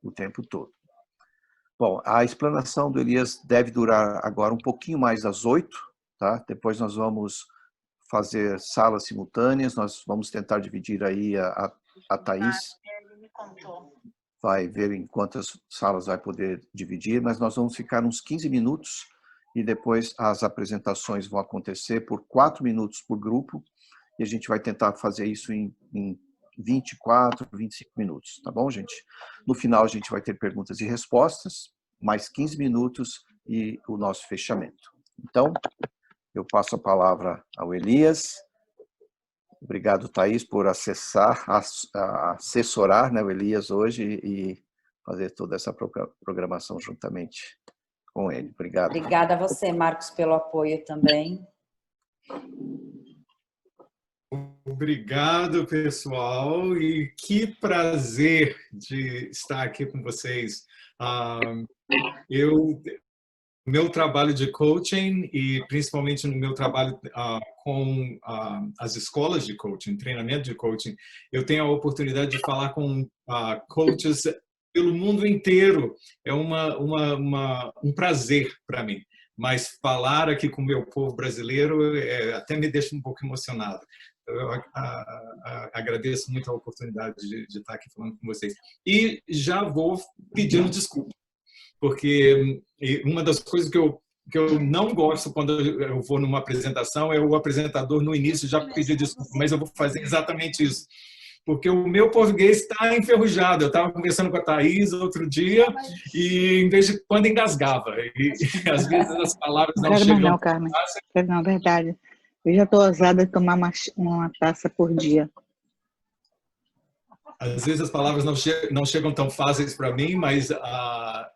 o tempo todo. Bom, a explanação do Elias deve durar agora um pouquinho mais das 8, tá? Depois nós vamos fazer salas simultâneas, nós vamos tentar dividir aí a Thaís. Ele me contou. Vai ver em quantas salas vai poder dividir, mas nós vamos ficar uns 15 minutos e depois as apresentações vão acontecer por 4 minutos por grupo e a gente vai tentar fazer isso em 24, 25 minutos, tá bom, gente? No final a gente vai ter perguntas e respostas, mais 15 minutos e o nosso fechamento. Então, eu passo a palavra ao Elias. Obrigado, Thaís, por assessorar, né, o Elias hoje e fazer toda essa programação juntamente com ele. Obrigado. Obrigada a você, Marcos, pelo apoio também. Obrigado, pessoal, e que prazer de estar aqui com vocês. Meu trabalho de coaching e principalmente no meu trabalho com as escolas de coaching, treinamento de coaching, eu tenho a oportunidade de falar com coaches pelo mundo inteiro. É um prazer para mim. Mas falar aqui com o meu povo brasileiro até me deixa um pouco emocionado. Eu agradeço muito a oportunidade de estar aqui falando com vocês. E já vou pedindo desculpa, porque uma das coisas que eu não gosto quando eu vou numa apresentação é o apresentador no início já pedir desculpa, mas eu vou fazer exatamente isso. Porque o meu português está enferrujado. Eu estava conversando com a Thaís outro dia e, em vez de quando, engasgava. E às vezes as palavras não chegam. Não, Carmen. Não, verdade. Eu já estou ousada de tomar uma taça por dia. Às vezes as palavras não chegam tão fáceis para mim, mas a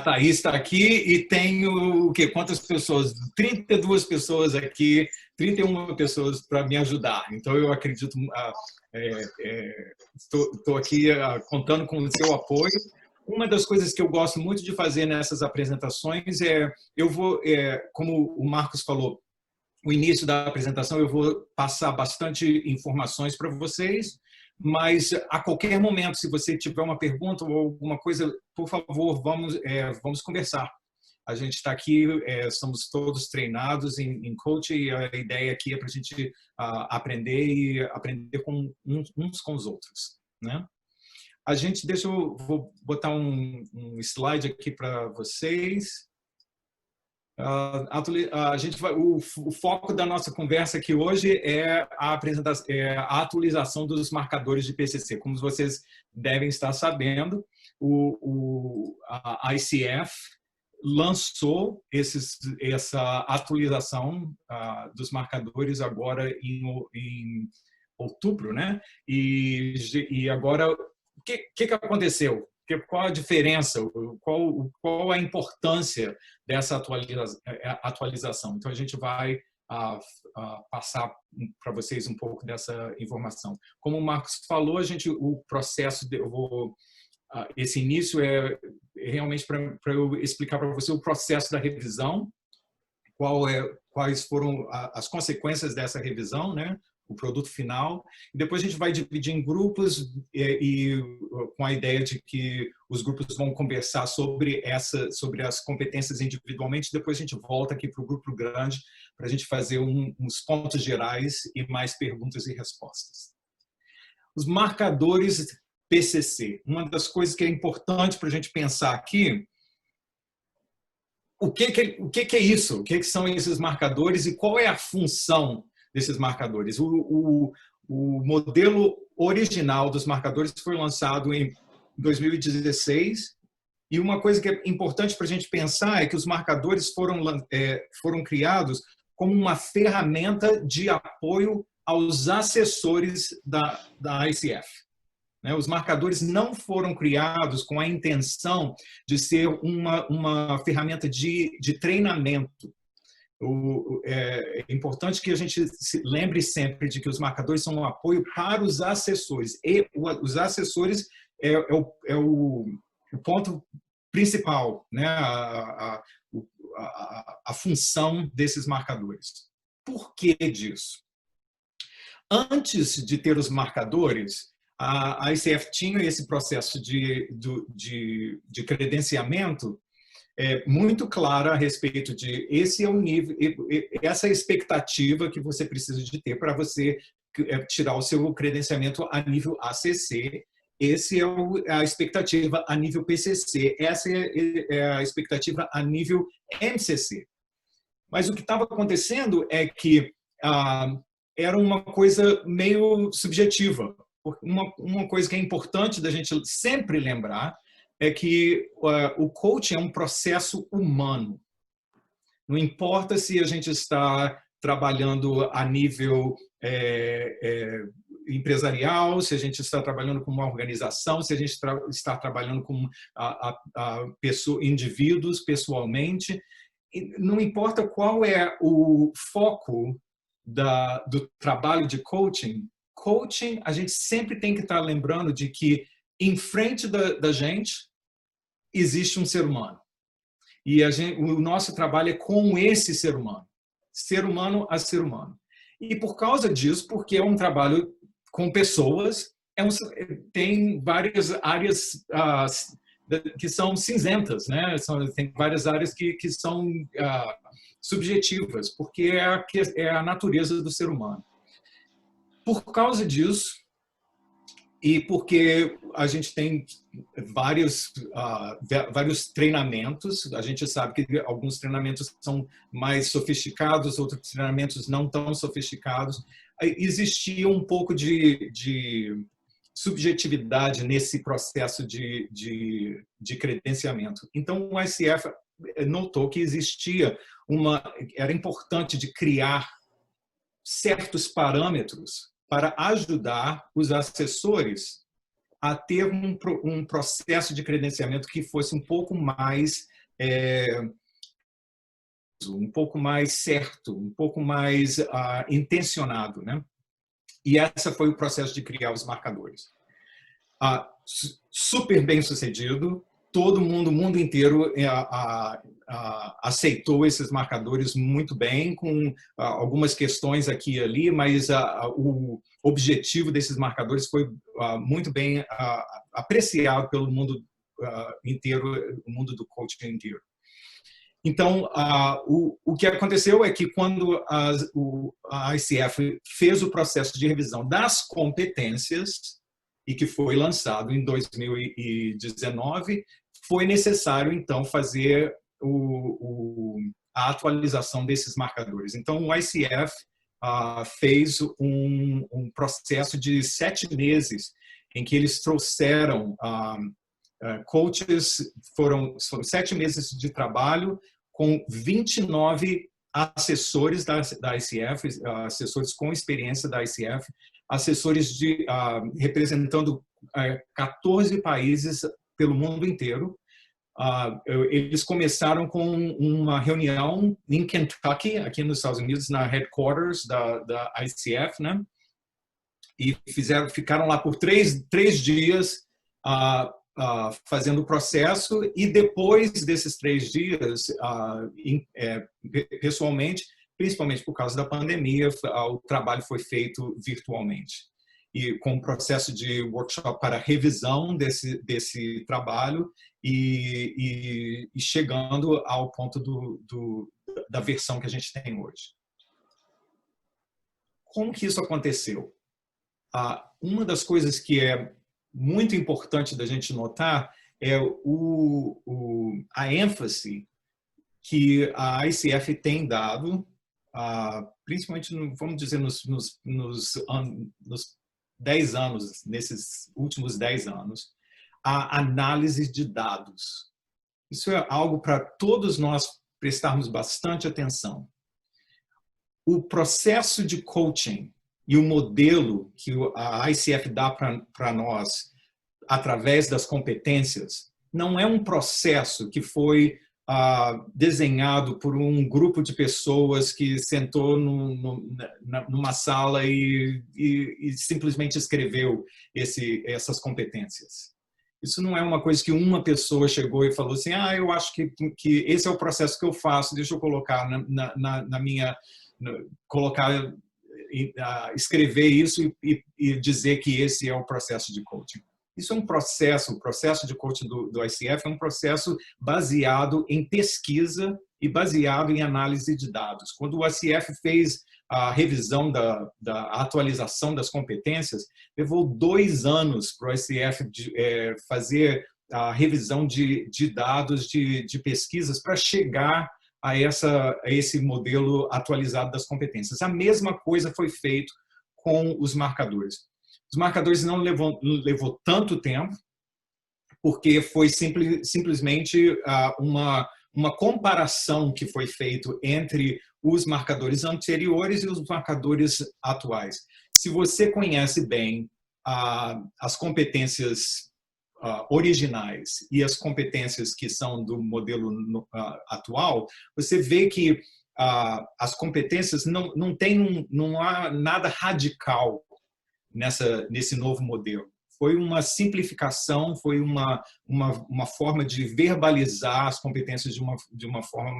Thaís está aqui e tenho o quê? Quantas pessoas? 32 pessoas aqui, 31 pessoas para me ajudar. Então eu acredito, estou aqui contando com o seu apoio. Uma das coisas que eu gosto muito de fazer nessas apresentações como o Marcos falou, o início da apresentação eu vou passar bastante informações para vocês. Mas a qualquer momento, se você tiver uma pergunta ou alguma coisa, por favor, vamos conversar. A gente está aqui, somos todos treinados em coaching e a ideia aqui é para a gente aprender e aprender uns com os outros, né? Vou botar um slide aqui para vocês. O foco da nossa conversa aqui hoje é a atualização dos marcadores de PCC. Como vocês devem estar sabendo, a ICF lançou essa atualização dos marcadores agora em outubro, né? E agora, o que aconteceu? Qual a diferença? Qual a importância dessa atualização? Então, a gente vai passar para vocês um pouco dessa informação. Como o Marcos falou, o processo, esse início é realmente para eu explicar para você o processo da revisão, quais foram as consequências dessa revisão, né? O produto final, e depois a gente vai dividir em grupos e com a ideia de que os grupos vão conversar sobre as competências individualmente, depois a gente volta aqui para o grupo grande para a gente fazer uns pontos gerais e mais perguntas e respostas. Os marcadores PCC, uma das coisas que é importante para a gente pensar aqui, o que é isso? O que são esses marcadores e qual é a função desses marcadores? O modelo original dos marcadores foi lançado em 2016 e uma coisa que é importante para a gente pensar é que os marcadores foram criados como uma ferramenta de apoio aos assessores da ICF. Os marcadores não foram criados com a intenção de ser uma ferramenta de treinamento. É importante que a gente se lembre sempre de que os marcadores são um apoio para os assessores. E os assessores é o ponto principal, né? A função desses marcadores. Por que disso? Antes de ter os marcadores, A ICF tinha esse processo de credenciamento muito clara a respeito de esse é o nível, essa é a expectativa que você precisa de ter para você tirar o seu credenciamento a nível ACC. Esse é a expectativa a nível PCC. Essa é a expectativa a nível MCC. Mas o que estava acontecendo é que era uma coisa meio subjetiva. Uma coisa que é importante da gente sempre lembrar é que o coaching é um processo humano. Não importa se a gente está trabalhando a nível empresarial, se a gente está trabalhando com uma organização, se a gente está trabalhando com indivíduos pessoalmente. Não importa qual é o foco do trabalho de coaching, a gente sempre tem que estar lembrando de que em frente da gente existe um ser humano. E o nosso trabalho é com esse ser humano a ser humano. E por causa disso, porque é um trabalho com pessoas, tem várias áreas que são cinzentas, né? Tem várias áreas que são subjetivas, porque é a natureza do ser humano. Por causa disso, e porque a gente tem vários treinamentos, a gente sabe que alguns treinamentos são mais sofisticados, outros treinamentos não tão sofisticados, existia um pouco de subjetividade nesse processo de credenciamento. Então, o ICF notou que era importante de criar certos parâmetros para ajudar os assessores a ter um processo de credenciamento que fosse um pouco mais certo, um pouco mais intencionado, né? E esse foi o processo de criar os marcadores. Super bem sucedido, todo mundo, o mundo inteiro aceitou esses marcadores muito bem, com algumas questões aqui e ali, mas o objetivo desses marcadores foi muito bem apreciado pelo mundo inteiro, o mundo do coaching inteiro. Então, o que aconteceu é que quando a ICF fez o processo de revisão das competências, e que foi lançado em 2019, foi necessário, então, fazer a atualização desses marcadores. Então, o ICF fez um processo de 7 meses, em que eles trouxeram coaches, foram 7 meses de trabalho com 29 assessores da ICF, assessores com experiência da ICF, assessores representando 14 países pelo mundo inteiro. Eles começaram com uma reunião em Kentucky, aqui nos Estados Unidos, na headquarters da ICF, né? E ficaram lá por 3 dias fazendo o processo, e depois desses 3 dias, pessoalmente, principalmente por causa da pandemia, o trabalho foi feito virtualmente. E com um processo de workshop para revisão desse trabalho e chegando ao ponto da versão que a gente tem hoje. Como que isso aconteceu? Uma das coisas que é muito importante da gente notar é a ênfase que a ICF tem dado, principalmente, vamos dizer, nos 10 anos, nesses últimos 10 anos, a análise de dados. Isso é algo para todos nós prestarmos bastante atenção. O processo de coaching e o modelo que a ICF dá para nós através das competências não é um processo que foi desenhado por um grupo de pessoas que sentou numa sala e simplesmente escreveu essas competências. Isso não é uma coisa que uma pessoa chegou e falou assim, eu acho que esse é o processo que eu faço, deixa eu colocar colocar escrever isso e dizer que esse é o processo de coaching. Isso é um processo, o processo de coaching do ICF é um processo baseado em pesquisa e baseado em análise de dados. Quando o ICF fez a revisão da atualização das competências, levou 2 anos para o ICF fazer a revisão de dados, de pesquisas, para chegar a esse modelo atualizado das competências. A mesma coisa foi feito com os marcadores. Os marcadores não levou tanto tempo, porque foi simplesmente uma comparação que foi feita entre os marcadores anteriores e os marcadores atuais. Se você conhece bem as competências originais e as competências que são do modelo atual, você vê que as competências não há nada radical nesse novo modelo. Foi uma simplificação, foi uma forma de verbalizar as competências de uma forma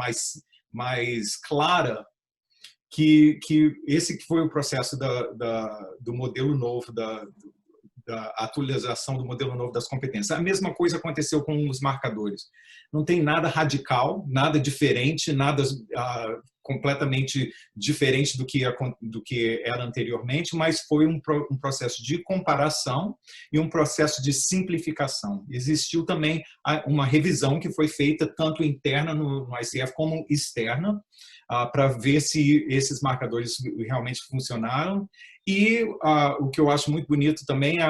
mais clara, que esse que foi o processo do modelo novo, da atualização do modelo novo das competências. A mesma coisa aconteceu com os marcadores. Não tem nada radical, nada diferente, nada completamente diferente do que era anteriormente, mas foi um processo de comparação e um processo de simplificação. Existiu também uma revisão que foi feita tanto interna no ICF como externa, para ver se esses marcadores realmente funcionaram. E o que eu acho muito bonito também é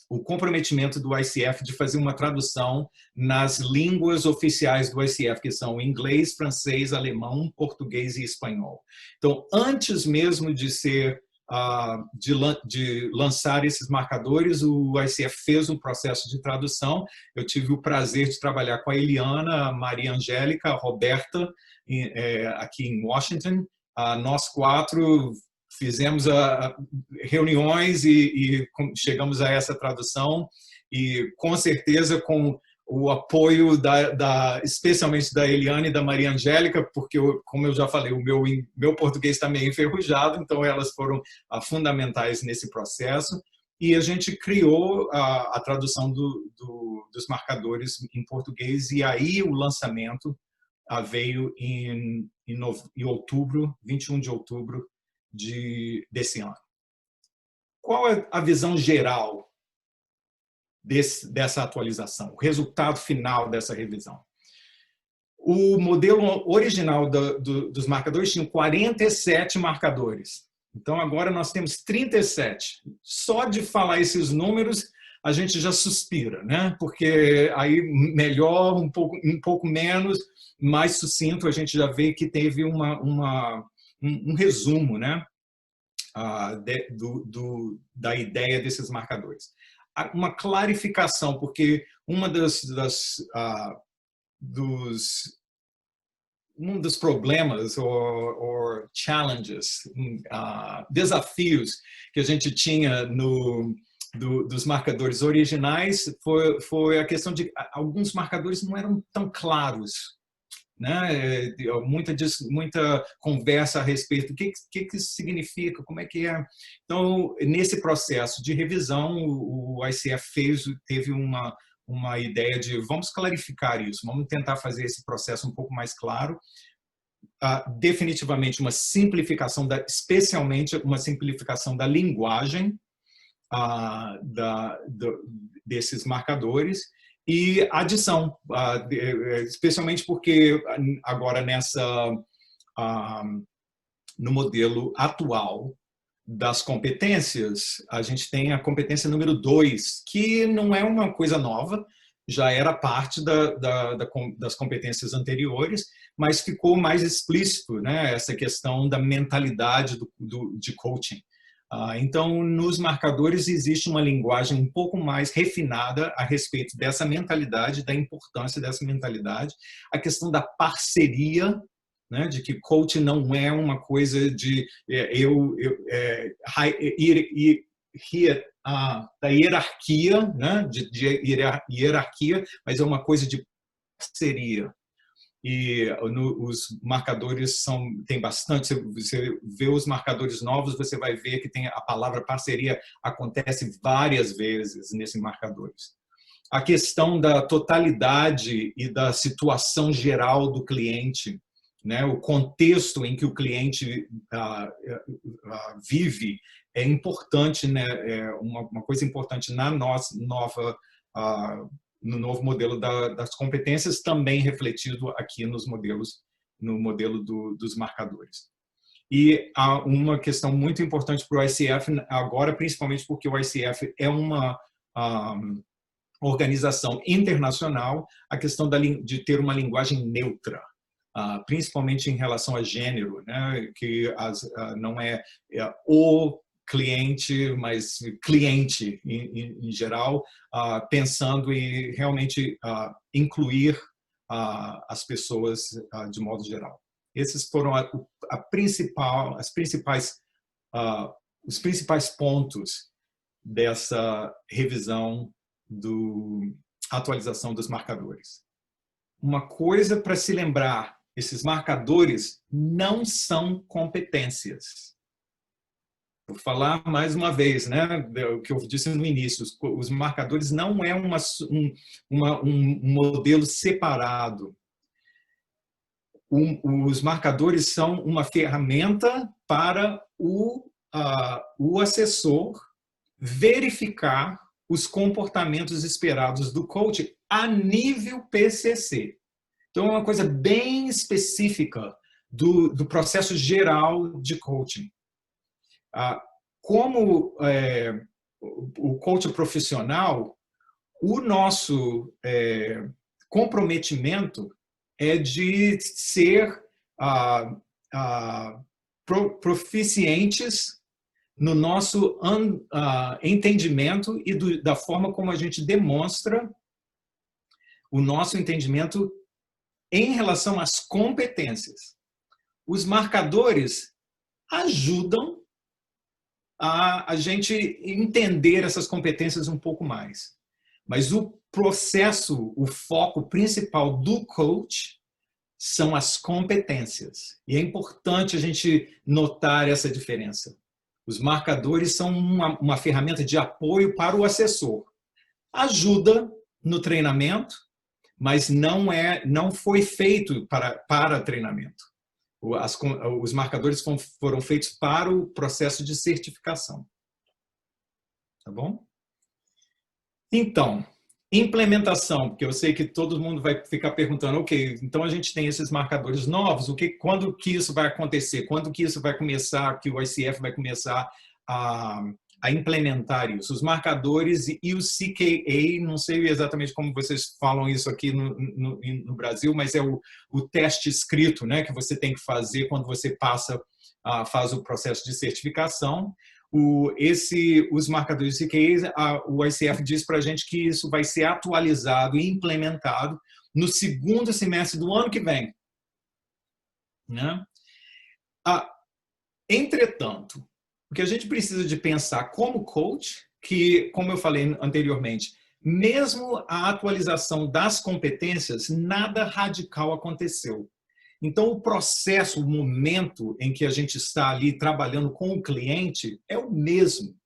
o comprometimento do ICF de fazer uma tradução nas línguas oficiais do ICF, que são inglês, francês, alemão, português e espanhol. Então, antes mesmo de lançar esses marcadores, o ICF fez um processo de tradução. Eu tive o prazer de trabalhar com a Eliana, a Maria Angélica, a Roberta, aqui em Washington. Nós 4 fizemos reuniões e chegamos a essa tradução, e com certeza com o apoio especialmente da Eliane e da Maria Angélica, porque, como eu já falei, o meu português está meio enferrujado, então elas foram fundamentais nesse processo, e a gente criou a tradução dos marcadores em português, e aí o lançamento veio em outubro, 21 de outubro desse ano. Qual é a visão geral dessa atualização, o resultado final dessa revisão? O modelo original dos marcadores tinha 47 marcadores. Então, agora nós temos 37. Só de falar esses números, a gente já suspira, né? Porque aí melhor, um pouco menos, mais sucinto, a gente já vê que teve um resumo, né, da ideia desses marcadores. Uma clarificação, porque um dos problemas ou challenges, desafios que a gente tinha dos marcadores originais foi a questão de alguns marcadores não eram tão claros, né? Muita conversa a respeito do que isso significa, como é que é. Então, nesse processo de revisão, o ICF teve uma ideia de vamos clarificar isso, vamos tentar fazer esse processo um pouco mais claro. Definitivamente uma simplificação, especialmente uma simplificação da linguagem desses marcadores, e adição, especialmente porque agora no modelo atual das competências, a gente tem a competência número 2, que não é uma coisa nova, já era parte das competências anteriores, mas ficou mais explícito, né, essa questão da mentalidade de coaching. Então, nos marcadores existe uma linguagem um pouco mais refinada a respeito dessa mentalidade, da importância dessa mentalidade, a questão da parceria, né, de que coaching não é uma coisa de da hierarquia, né, de hierarquia, mas é uma coisa de parceria. e os marcadores tem bastante. Você vê os marcadores novos, você vai ver que tem a palavra parceria acontece várias vezes nesses marcadores. A questão da totalidade e da situação geral do cliente, né? O contexto em que o cliente vive é importante, né? É uma coisa importante na nossa no novo modelo das competências, também refletido aqui no modelo dos marcadores. E há uma questão muito importante para o ICF agora, principalmente porque o ICF é uma organização internacional, a questão de ter uma linguagem neutra, principalmente em relação a gênero, né? Que não é o cliente, mas cliente em geral, pensando em realmente incluir as pessoas de modo geral. Esses foram os principais pontos dessa revisão atualização dos marcadores. Uma coisa para se lembrar, esses marcadores não são competências. Vou falar mais uma vez, né, o que eu disse no início, os marcadores não é um modelo separado. Os marcadores são uma ferramenta para o assessor verificar os comportamentos esperados do coach a nível PCC. Então, é uma coisa bem específica do processo geral de coaching. Como o coach profissional, o nosso comprometimento é de ser proficientes no nosso entendimento e da forma como a gente demonstra o nosso entendimento em relação às competências. Os marcadores ajudam a gente entender essas competências um pouco mais. Mas o processo, o foco principal do coach são as competências. E é importante a gente notar essa diferença. Os marcadores são uma ferramenta de apoio para o assessor. Ajuda no treinamento, mas não foi feito para treinamento. Os marcadores foram feitos para o processo de certificação. Tá bom? Então, implementação, porque eu sei que todo mundo vai ficar perguntando, ok, então a gente tem esses marcadores novos, quando que isso vai acontecer? Quando que isso vai começar, que o ICF vai começar a implementar isso? Os marcadores e o CKA, não sei exatamente como vocês falam isso aqui no Brasil, mas é o teste escrito, né, que você tem que fazer quando você faz o processo de certificação. Os marcadores CKA, o ICF diz para a gente que isso vai ser atualizado e implementado no segundo semestre do ano que vem. Né? Entretanto, o que a gente precisa de pensar como coach, que, como eu falei anteriormente, mesmo a atualização das competências, nada radical aconteceu. Então, o processo, o momento em que a gente está ali trabalhando com o cliente é o mesmo.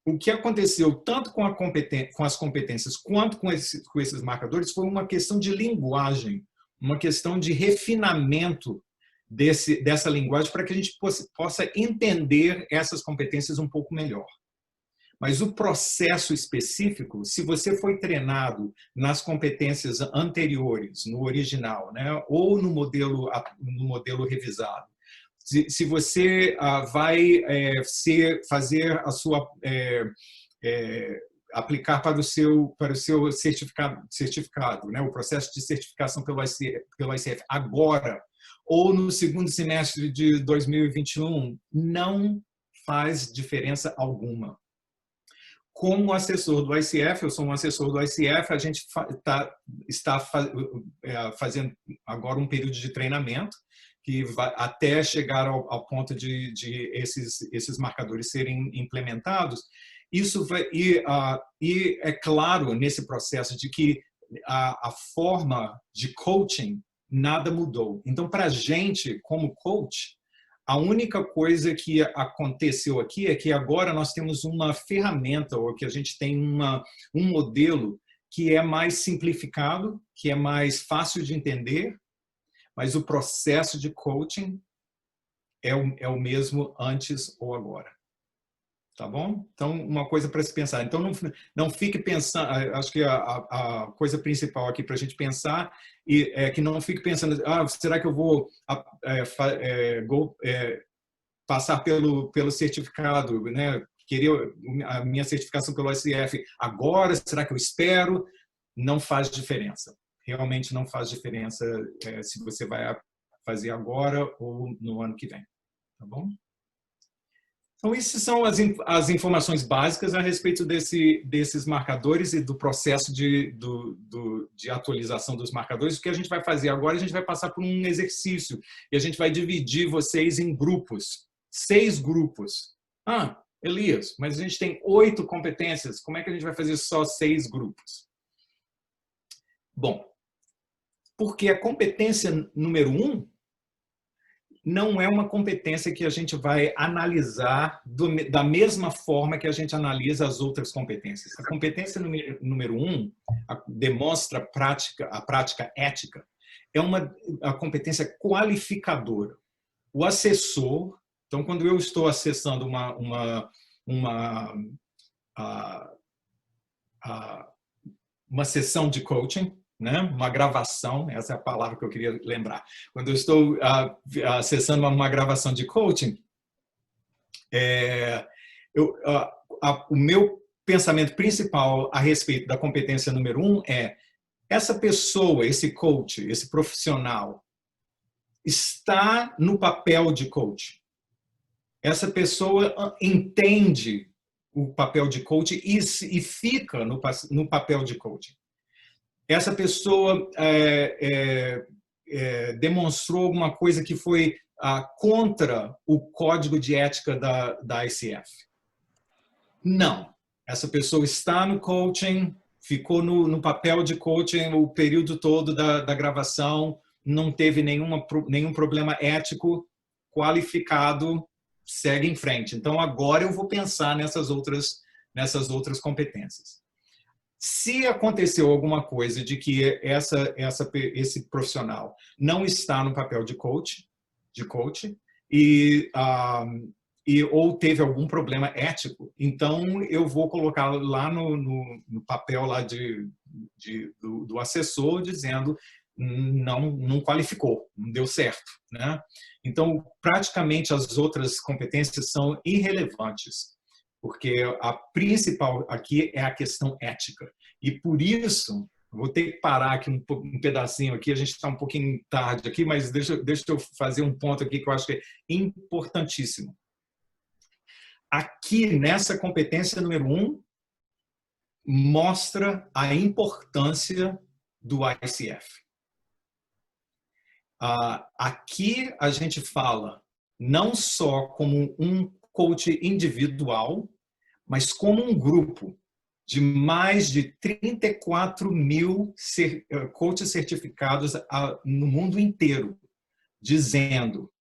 O que aconteceu tanto com as competências quanto com esses marcadores foi uma questão de linguagem, uma questão de refinamento dessa linguagem para que a gente possa entender essas competências um pouco melhor. Mas o processo específico, se você foi treinado nas competências anteriores, no original, né, ou no modelo revisado, se você vai fazer a sua aplicar para o seu certificado, né, o processo de certificação pelo ICF agora ou no segundo semestre de 2021, não faz diferença alguma. Como assessor do ICF, eu sou um assessor do ICF, a gente está fazendo agora um período de treinamento que vai até chegar ao ponto de esses marcadores serem implementados. Isso vai, e é claro nesse processo de que a forma de coaching nada mudou. Então, para a gente, como coach, a única coisa que aconteceu aqui é que agora nós temos uma ferramenta, ou que a gente tem um modelo que é mais simplificado, que é mais fácil de entender, mas o processo de coaching é o mesmo antes ou agora. Tá bom? Então, uma coisa para se pensar. Então, não fique pensando, acho que a coisa principal aqui para a gente pensar é que não fique pensando, será que eu vou passar pelo certificado, né? Querer a minha certificação pelo ICF agora, será que eu espero? Não faz diferença. Realmente não faz diferença se você vai fazer agora ou no ano que vem. Tá bom? Então, essas são as informações básicas a respeito desses marcadores e do processo de atualização dos marcadores. O que a gente vai fazer agora, a gente vai passar por um exercício e a gente vai dividir vocês em grupos, 6 grupos. Elias, mas a gente tem 8 competências, como é que a gente vai fazer só 6 grupos? Bom, porque a competência número 1 não é uma competência que a gente vai analisar da mesma forma que a gente analisa as outras competências. A competência número 1 demonstra a prática ética, é a competência qualificadora. O assessor, então, quando eu estou acessando uma sessão de coaching, né? Uma gravação, essa é a palavra que eu queria lembrar. Quando eu estou acessando uma gravação de coaching, o meu pensamento principal a respeito da competência número 1 é: essa pessoa, esse coach, esse profissional, está no papel de coach. Essa pessoa entende o papel de coach e fica no papel de coach. Essa pessoa demonstrou alguma coisa que foi contra o código de ética da ICF. Não. Essa pessoa está no coaching, ficou no papel de coaching o período todo da gravação, não teve nenhum problema ético, qualificado, segue em frente. Então, agora eu vou pensar nessas outras competências. Se aconteceu alguma coisa de que esse profissional não está no papel de coach ou teve algum problema ético, então eu vou colocar lá no papel lá do assessor dizendo não qualificou, não deu certo, né? Então, praticamente as outras competências são irrelevantes, porque a principal aqui é a questão ética. E por isso, vou ter que parar aqui um pedacinho aqui, a gente está um pouquinho tarde aqui, mas deixa eu fazer um ponto aqui que eu acho que é importantíssimo. Aqui, nessa competência número 1, mostra a importância do ICF. Aqui a gente fala não só como um coach individual, mas como um grupo de mais de 34 mil coaches certificados no mundo inteiro, dizendo: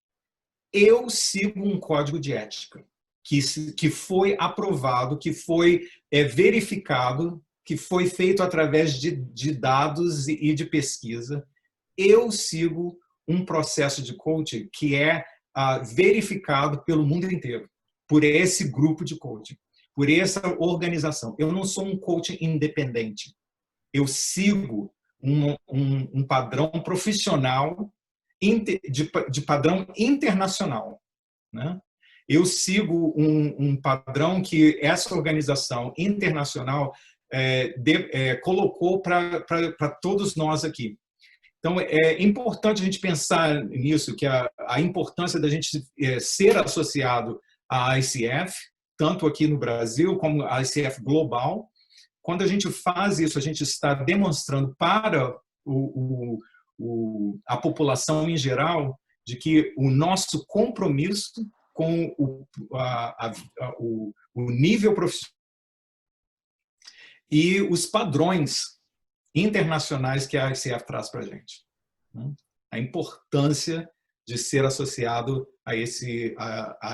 eu sigo um código de ética que foi aprovado, que foi verificado, que foi feito através de dados e de pesquisa. Eu sigo um processo de coaching que é verificado pelo mundo inteiro, por esse grupo de coaching, por essa organização. Eu não sou um coach independente. Eu sigo um padrão profissional de padrão internacional, né? Eu sigo um padrão que essa organização internacional colocou para todos nós aqui. Então, é importante a gente pensar nisso, que a importância da gente ser associado à ICF, tanto aqui no Brasil como a ICF Global. Quando a gente faz isso, a gente está demonstrando para a população em geral de que o nosso compromisso com o nível profissional e os padrões internacionais que a ICF traz para a gente. a importância de ser associado a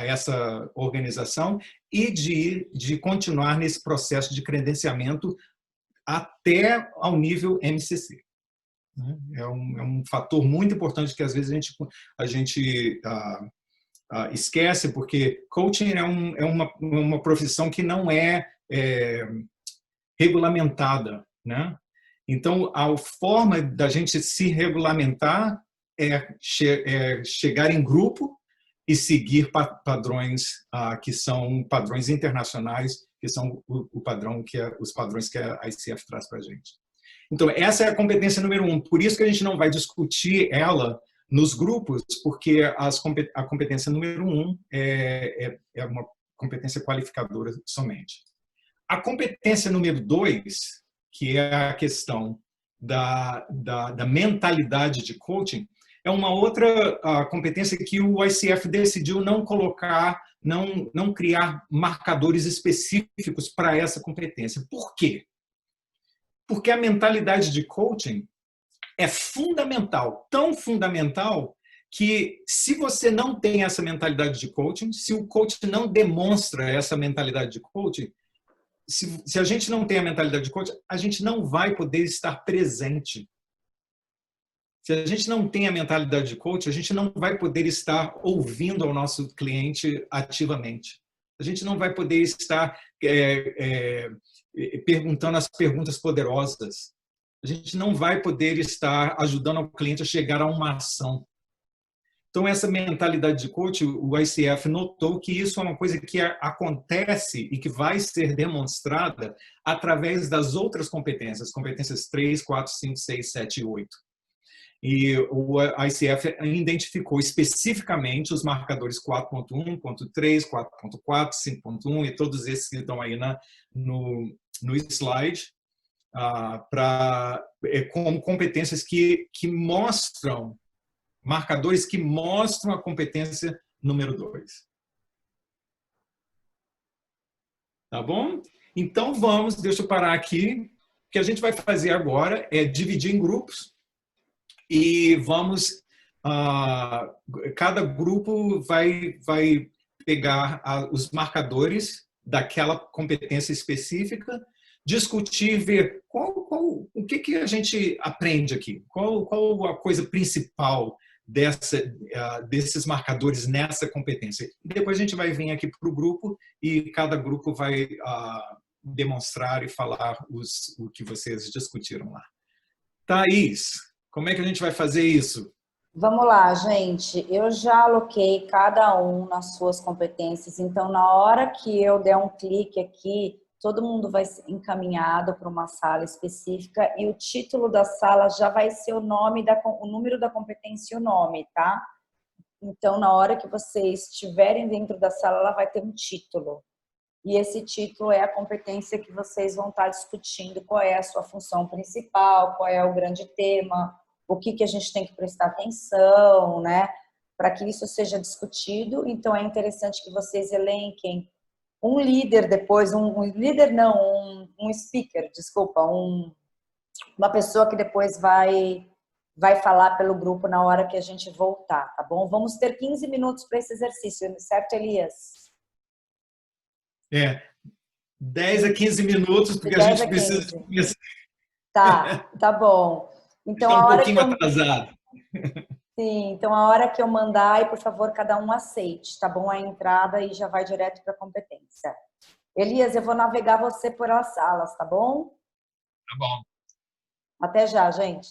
essa organização e de continuar nesse processo de credenciamento até ao nível MCC. É um fator muito importante que às vezes a gente esquece, porque coaching é uma profissão que não é regulamentada, né? Então, a forma da gente se regulamentar é chegar em grupo e seguir padrões que são padrões internacionais, que são os padrões que a ICF traz para a gente. Então, essa é a competência número 1. Por isso que a gente não vai discutir ela nos grupos, porque a competência número 1 é uma competência qualificadora somente. A competência número 2, que é a questão da mentalidade de coaching, é uma outra competência que o ICF decidiu não colocar, não criar marcadores específicos para essa competência. Por quê? Porque a mentalidade de coaching é fundamental, tão fundamental, que se você não tem essa mentalidade de coaching, se o coach não demonstra essa mentalidade de coaching, se a gente não tem a mentalidade de coaching, a gente não vai poder estar presente. Se a gente não tem a mentalidade de coach, a gente não vai poder estar ouvindo ao nosso cliente ativamente. A gente não vai poder estar perguntando as perguntas poderosas. A gente não vai poder estar ajudando o cliente a chegar a uma ação. Então, essa mentalidade de coach, o ICF notou que isso é uma coisa que acontece e que vai ser demonstrada através das outras competências, competências 3, 4, 5, 6, 7 e 8. E o ICF identificou especificamente os marcadores 4.1, 4.3, 4.4, 5.1 e todos esses que estão aí no slide, como competências que mostram, marcadores que mostram a competência número 2. Tá bom? Então deixa eu parar aqui. O que a gente vai fazer agora é dividir em grupos e cada grupo vai pegar os marcadores daquela competência específica, discutir, ver o que a gente aprende aqui, qual a coisa principal desses marcadores nessa competência. Depois a gente vai vir aqui para o grupo e cada grupo vai demonstrar e falar o que vocês discutiram lá. Thaís, como é que a gente vai fazer isso? Vamos lá, gente. Eu já aloquei cada um nas suas competências, então na hora que eu der um clique aqui, todo mundo vai ser encaminhado para uma sala específica e o título da sala já vai ser o número da competência e o nome, tá? Então, na hora que vocês estiverem dentro da sala, ela vai ter um título. E esse título é a competência que vocês vão estar discutindo, qual é a sua função principal, qual é o grande tema, o que a gente tem que prestar atenção, né? Para que isso seja discutido. Então, é interessante que vocês elenquem um líder depois, um speaker, desculpa, uma pessoa que depois vai falar pelo grupo na hora que a gente voltar, tá bom? Vamos ter 15 minutos para esse exercício, certo, Elias? 10 a 15 minutos, porque a gente precisa começar. Tá bom. Então, está um pouquinho atrasado. Sim, então a hora que eu mandar, e por favor, cada um aceite, tá bom? A entrada e já vai direto para a competência. Elias, eu vou navegar você por as salas, tá bom? Tá bom. Até já, gente.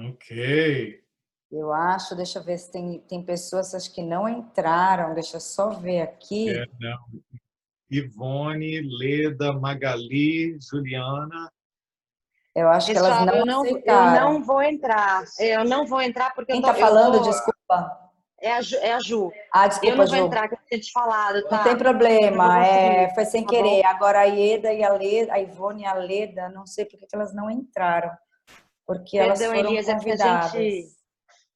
Ok. Eu acho, deixa eu ver se tem pessoas acho que não entraram, deixa eu só ver aqui. Não. Ivone, Leda, Magali, Juliana. Eu acho que elas não aceitaram. Eu não vou entrar. Eu não vou entrar porque Quem está falando, desculpa? É a Ju. Ah, Eu desculpa, não vou Ju. entrar, que eu tinha te falado, Não tem tá? Eu não vou problema, conseguir, foi sem tá bom? querer. Agora a Ieda e a Leda, a Ivone e a Leda, não sei por que que elas não entraram, porque elas Perdão, foram Elias, é porque convidadas.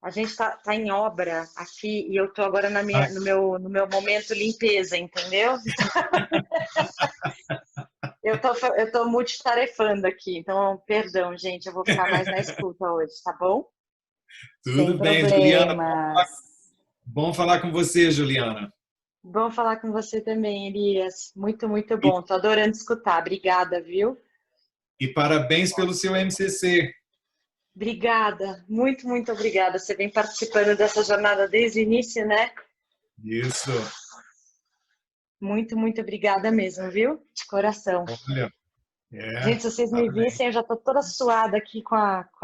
a gente tá em obra aqui e eu tô agora Ah, no meu momento limpeza, entendeu? Eu tô multitarefando aqui, então, perdão, gente, eu vou ficar mais na escuta hoje, tá bom? Sem tudo bem, Juliana. problemas. Bom falar com você, Juliana. Bom falar com você também, Elias. Muito, muito E, bom. Tô adorando escutar. Obrigada, viu? e parabéns pelo seu MCC. Obrigada. Muito, muito obrigada. Você vem participando dessa jornada desde o início, né? Isso. Muito, muito obrigada mesmo, viu? De coração. Olha, Gente, se vocês me parabéns. vissem, eu já tô toda suada aqui com a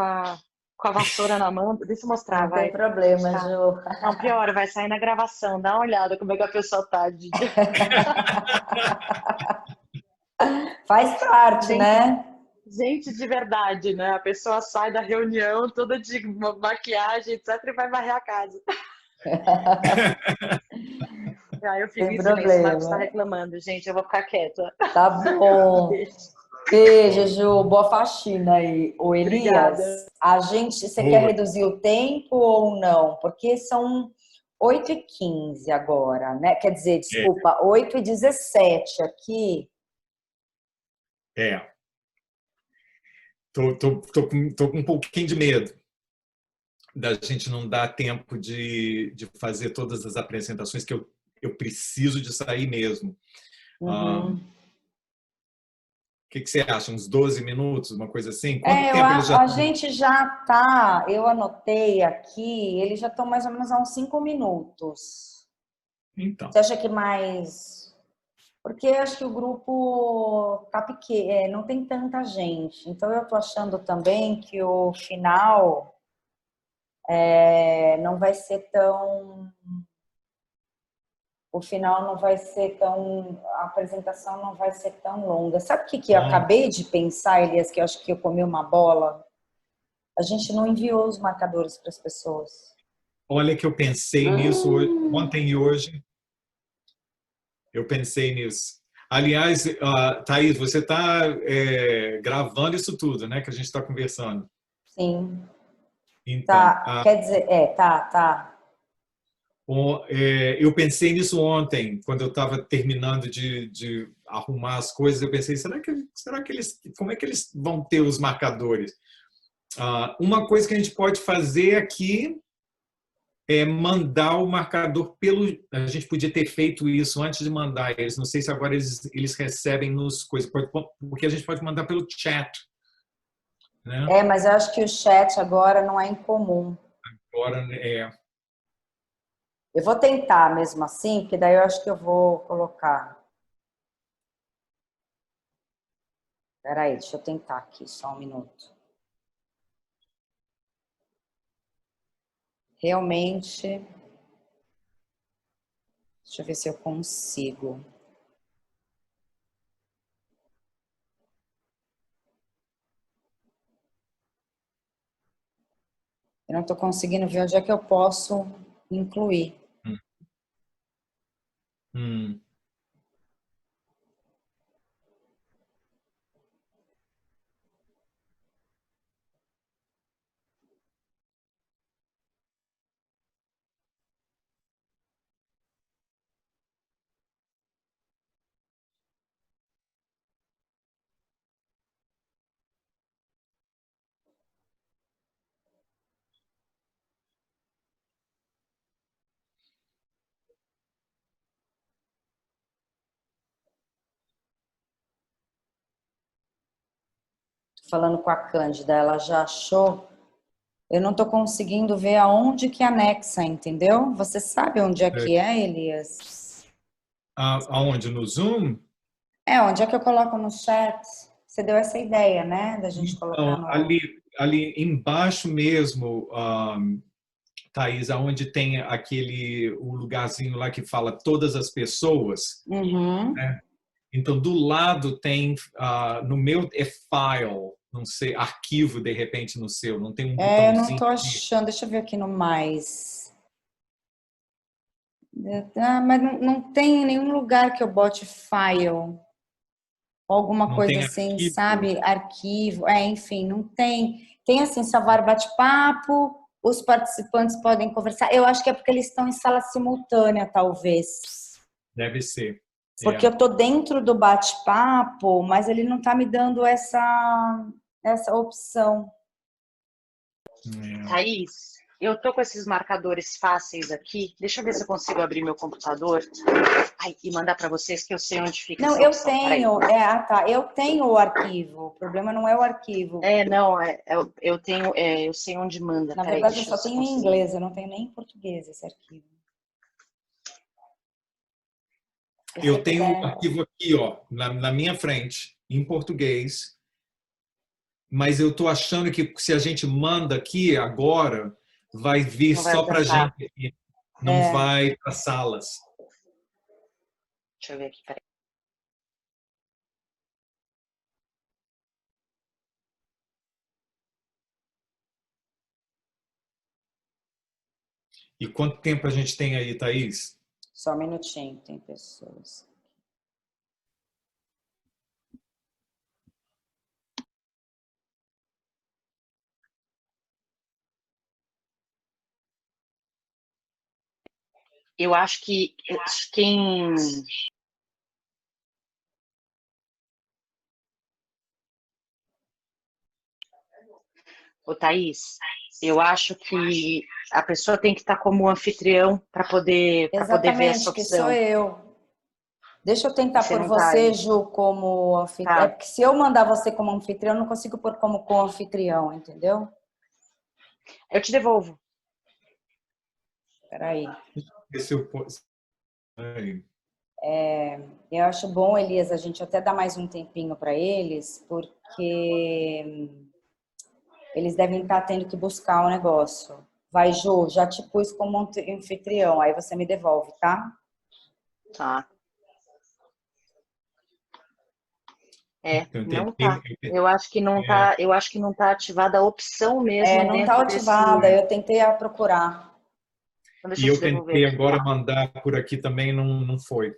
vassoura na mão. Deixa eu mostrar, Não tem vai. problema, Tá. Ju. Não, pior, vai sair na gravação. Dá uma olhada como é que a pessoa tá. Faz parte, Gente, né? gente de verdade, né? A pessoa sai da reunião toda de maquiagem, etc, e vai varrer a casa. Ah, eu fico Sem em silêncio, o Marcos está problema. reclamando, gente, eu vou ficar quieta. Tá bom. Beijo, Ju. Boa faxina aí. Ô, Elias, Obrigada. você quer Oi. reduzir o tempo ou não? Porque são 8h15 agora, né? Quer dizer, desculpa, 8h17 aqui. É. Tô com um pouquinho de medo da gente não dar tempo de fazer todas as apresentações que eu preciso de sair mesmo. O Uhum. que você acha? Uns 12 minutos, uma coisa assim? Quanto Eu, tempo eles já a estão? gente já tá, eu anotei aqui, eles já estão mais ou menos a uns 5 minutos. Então, Você acha que mais. Porque eu acho que o grupo tá pequeno, não tem tanta gente. Então eu tô achando também que o final não vai ser tão. O final não vai ser tão. A apresentação não vai ser tão longa. Sabe o que que eu bom, acabei de pensar, Elias, que eu acho que eu comi uma bola? A gente não enviou os marcadores para as pessoas. olha que eu pensei nisso ontem e hoje. Eu pensei nisso. Aliás, Thaís, você está gravando isso tudo, né? Que a gente está conversando. Sim. Então, Tá. Quer dizer, tá. eu pensei nisso ontem, quando eu estava terminando de arrumar as coisas. Eu pensei, será que eles, como é que eles vão ter os marcadores? Uma coisa que a gente pode fazer aqui é mandar o marcador pelo. A gente podia ter feito isso antes de mandar eles. Não sei se agora eles recebem nos coisas, porque a gente pode mandar pelo chat, né? Mas eu acho que o chat agora não é incomum. Agora Eu vou tentar mesmo assim, porque daí eu acho que eu vou colocar. Peraí, deixa eu tentar aqui, só um minuto. Realmente. Deixa eu ver se eu consigo. Eu não estou conseguindo ver onde é que eu posso incluir. Hum. Falando com a Cândida, ela já achou. Eu não estou conseguindo ver aonde que anexa, entendeu? Você sabe onde é que é, Elias? Aonde? No Zoom? Onde é que eu coloco no chat? Você deu essa ideia, né? Da gente colocar Então, no. ali embaixo mesmo, Thaís, aonde tem o lugarzinho lá que fala todas as pessoas, Uhum. né? Então, do lado tem, no meu é file, não sei, arquivo de repente no seu, não tem um Eu não botãozinho estou aqui. achando. Deixa eu ver aqui no mais. Mas não tem nenhum lugar que eu bote file. Alguma Não coisa tem assim, arquivo? sabe? Arquivo, enfim, não tem. Tem assim, salvar bate-papo, os participantes podem conversar. Eu acho que é porque eles estão em sala simultânea, talvez. Deve ser. Porque eu tô dentro do bate-papo, mas ele não tá me dando essa opção. Thaís, eu tô com esses marcadores fáceis aqui. Deixa eu ver se eu consigo abrir meu computador e mandar para vocês que eu sei onde fica Não, essa eu opção. tenho. Tá. Eu tenho o arquivo. O problema não é o arquivo. Eu tenho, eu sei onde manda. Na verdade, eu só tenho em inglês, eu não tenho nem em português esse arquivo. Eu tenho um arquivo aqui, ó, na minha frente, em português, mas eu tô achando que se a gente manda aqui agora, vai vir só para a gente aqui, não vai para salas. Deixa eu ver aqui, peraí. E quanto tempo a gente tem aí, Thaís? Só um minutinho, tem pessoas. Eu acho que quem... Ô, Thaís, eu acho que a pessoa tem que estar como anfitrião para poder ver essa Exatamente, opção. que sou eu. Deixa eu tentar Você pôr não você, tá, Ju, como anfitrião. Tá. É porque se eu mandar você como anfitrião, eu não consigo pôr como co-anfitrião, entendeu? Eu te devolvo. Peraí. Esse eu posso... Aí. Eu acho bom, Elias, a gente até dar mais um tempinho para eles, porque eles devem estar tendo que buscar o negócio. Vai, Ju, já te pus como anfitrião, aí você me devolve, tá? Tá. Não tá. Eu acho que não tá, ativada a opção mesmo Não dentro tá ativada, desse... eu tentei procurar. Então, deixa E eu eu te devolver tentei aqui. agora mandar por aqui também, não foi.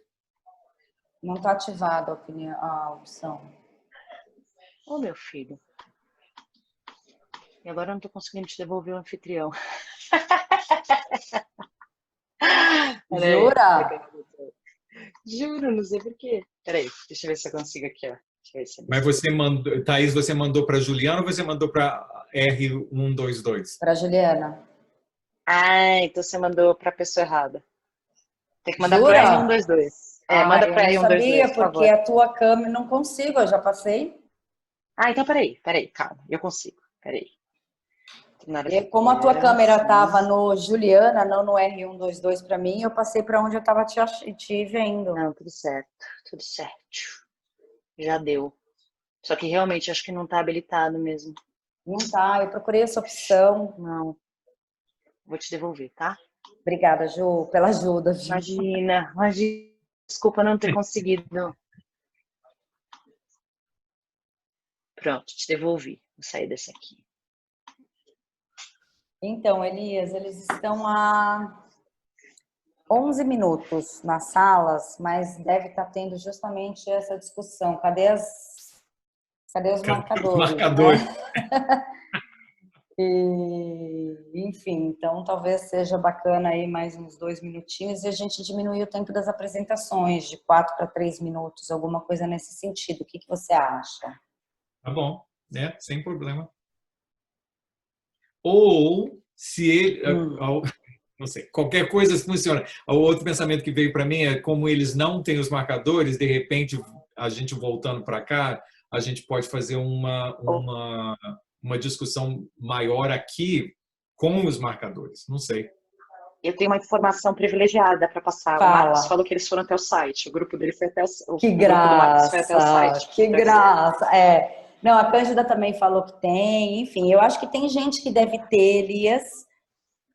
Não tá ativada a opção. Ô, meu filho. E agora eu não tô conseguindo te devolver o anfitrião. Jura? Juro, não sei por quê. Peraí, deixa eu ver se eu consigo aqui, ó. Mas você mandou, Thaís, você mandou para Juliana ou você mandou para R122? Para Juliana. Então você mandou para a pessoa errada. Tem que mandar Jura? para R122. Manda para eu não R122, sabia, por porque favor. a tua câmera não consigo, eu já passei. Então peraí, calma, eu consigo. Peraí. E como a tua câmera estava no Juliana, não no R122 para mim, eu passei para onde eu estava te vendo. Não, tudo certo. Já deu. Só que realmente acho que não está habilitado mesmo. Não tá, eu procurei essa opção. Não. Vou te devolver, tá? Obrigada, Ju, pela ajuda. Ju. Imagina. Desculpa não ter conseguido. Pronto, te devolvi. Vou sair desse aqui. Então, Elias, eles estão há 11 minutos nas salas, mas deve estar tendo justamente essa discussão. Cadê os marcadores? Né? Enfim, então talvez seja bacana aí mais uns 2 minutinhos e a gente diminuir o tempo das apresentações de 4 para 3 minutos, alguma coisa nesse sentido. O que você acha? Tá bom, sem problema. Ou se ele, não sei, qualquer coisa funciona. O outro pensamento que veio para mim é como eles não têm os marcadores, de repente a gente voltando para cá, a gente pode fazer uma discussão maior aqui com os marcadores. Não sei. Eu tenho uma informação privilegiada para passar. Fala. O Marcos falou que eles foram até o site. O grupo dele foi até o site. Que graça! Que graça! Não, a Cândida também falou que tem. Enfim, eu acho que tem gente que deve ter, Elias,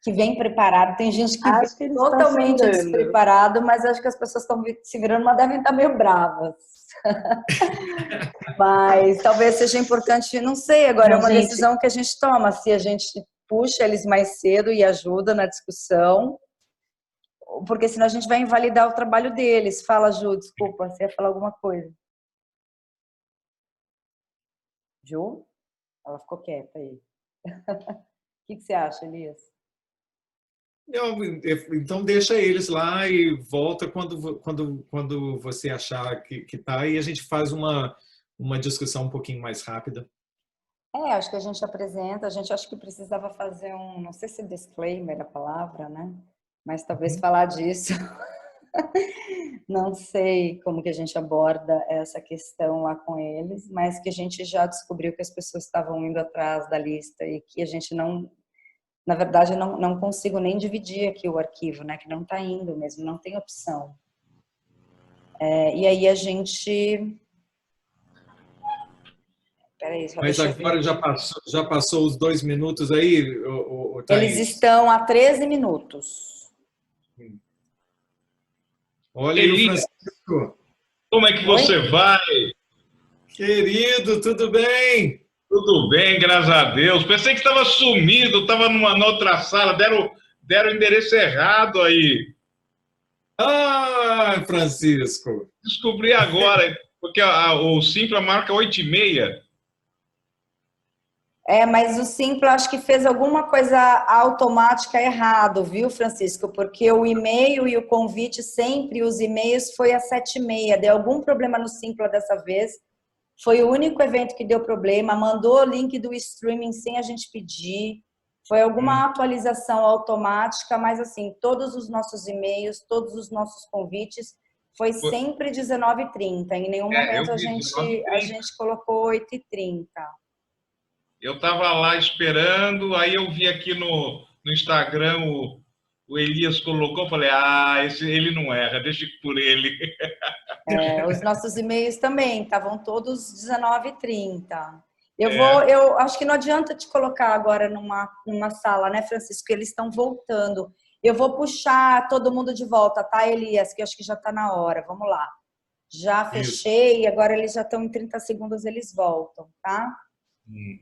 que vem preparado. Tem gente que vem totalmente despreparado, mas acho que as pessoas estão se virando, mas devem estar meio bravas. Mas talvez seja importante, não sei, agora é uma decisão que a gente toma, se a gente puxa eles mais cedo e ajuda na discussão, porque senão a gente vai invalidar o trabalho deles. Fala, Ju, desculpa, você ia falar alguma coisa. Ju? Ela ficou quieta aí. O que você acha, Elias? Então deixa eles lá e volta quando você achar que tá, e a gente faz uma discussão um pouquinho mais rápida. Acho que a gente apresenta, a gente acho que precisava fazer não sei se disclaimer é a palavra, né? Mas talvez falar disso. Não sei como que a gente aborda essa questão lá com eles, mas que a gente já descobriu que as pessoas estavam indo atrás da lista e que a gente não, na verdade, não consigo nem dividir aqui o arquivo, né? Que não está indo mesmo, não tem opção. E aí a gente... Peraí, só Mas deixa eu agora ver. já passou os 2 minutos aí, Eles estão a 13 minutos. Olha aí o Francisco. Como é que você vai? Querido, tudo bem? Tudo bem, graças a Deus. Pensei que estava sumido, estava numa outra sala, deram o endereço errado aí. Ah, Francisco. Descobri agora, porque o Simpla marca 8h30. Mas o Simpla acho que fez alguma coisa automática errado, viu, Francisco? Porque o e-mail e o convite sempre, os e-mails foi às 7h30. Deu algum problema no Simpla dessa vez. Foi o único evento que deu problema. Mandou o link do streaming sem a gente pedir. Foi alguma atualização automática, mas assim, todos os nossos e-mails, todos os nossos convites, foi sempre 19h30. Em nenhum momento a gente colocou 8h30. Eu estava lá esperando, aí eu vi aqui no Instagram o Elias colocou, falei, ele não erra, deixa por ele. Os nossos e-mails também estavam todos 19h30. Eu acho que não adianta te colocar agora numa sala, né, Francisco? Eles estão voltando. Eu vou puxar todo mundo de volta, tá, Elias? Que eu acho que já está na hora. Vamos lá. Já fechei, agora eles já estão em 30 segundos, eles voltam, tá?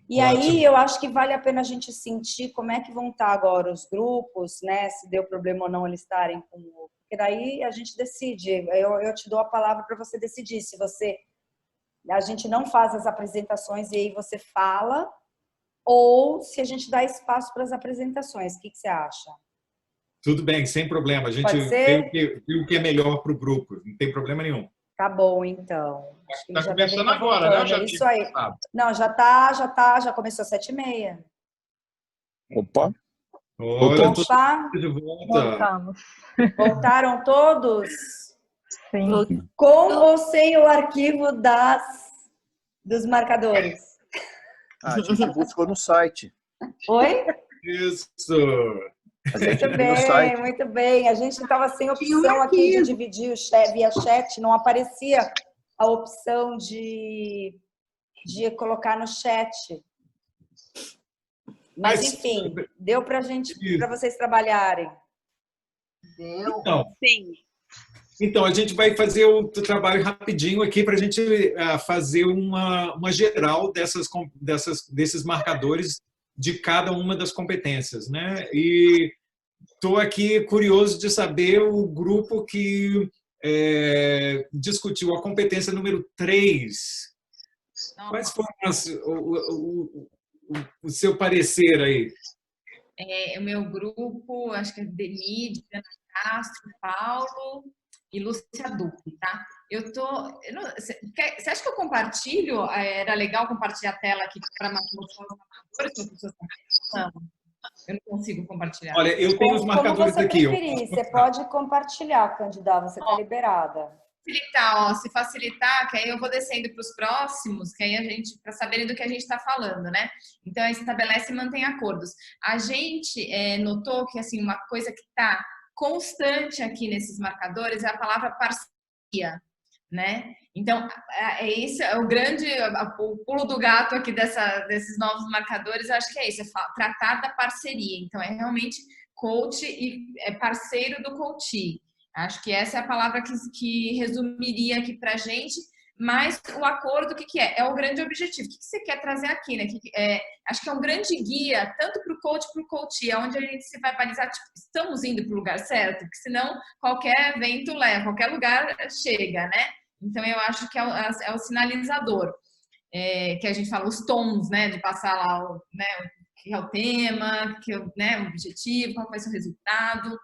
E aí eu acho que vale a pena a gente sentir como é que vão estar agora os grupos, né? Se deu problema ou não eles estarem com... Porque daí a gente decide. Eu te dou a palavra para você decidir. Se a gente não faz as apresentações e aí você fala, ou se a gente dá espaço para as apresentações. O que você acha? Tudo bem, sem problema. A gente viu o que é melhor para o grupo. Não tem problema nenhum. Tá bom, então. Está começando agora, né? Já isso aí. Não, já começou às 7h30. Opa! Olha, Opa! De volta. Voltaram todos? Sim. Com ou sem o arquivo dos marcadores? A gente buscou no site. Oi? Isso. Muito bem. A gente estava sem opção aqui de dividir o chat via chat, não aparecia a opção de colocar no chat. Mas enfim, deu para vocês trabalharem. Deu? Então, Sim. Então, a gente vai fazer o trabalho rapidinho aqui para a gente fazer uma geral desses marcadores de cada uma das competências, né? E estou aqui curioso de saber o grupo que discutiu a competência número 3. Quais foram o seu parecer aí? O meu grupo, acho que é Denide, Ana Castro, Paulo e Lúcia Duque, tá? Você acha que eu compartilho? Era legal compartilhar a tela aqui para mostrar os marcadores para as pessoas também? Não, eu não consigo compartilhar. Olha, eu tenho os marcadores como você aqui. Preferir, você pode compartilhar, candidata, você está liberada. Se facilitar, que aí eu vou descendo para os próximos, que aí a gente, para saberem do que a gente está falando, né? Então, aí estabelece e mantém acordos. A gente notou que, assim, uma coisa que está constante aqui nesses marcadores é a palavra parceria, né? Então, esse é o pulo do gato aqui desses novos marcadores, eu acho que é isso, tratar da parceria. Então, é realmente coach e parceiro do coachee. Acho que essa é a palavra que resumiria aqui para a gente, Mas o acordo, o que que é? É o grande objetivo. O que que você quer trazer aqui, né? Acho que é um grande guia, tanto para o coach, é onde a gente se vai balizar, tipo, estamos indo para o lugar certo? Porque senão qualquer vento leva, qualquer lugar chega, né? Então, eu acho que é o sinalizador, que a gente fala, os tons, né? De passar lá, né? O que é o tema, né? O objetivo, qual vai ser o resultado.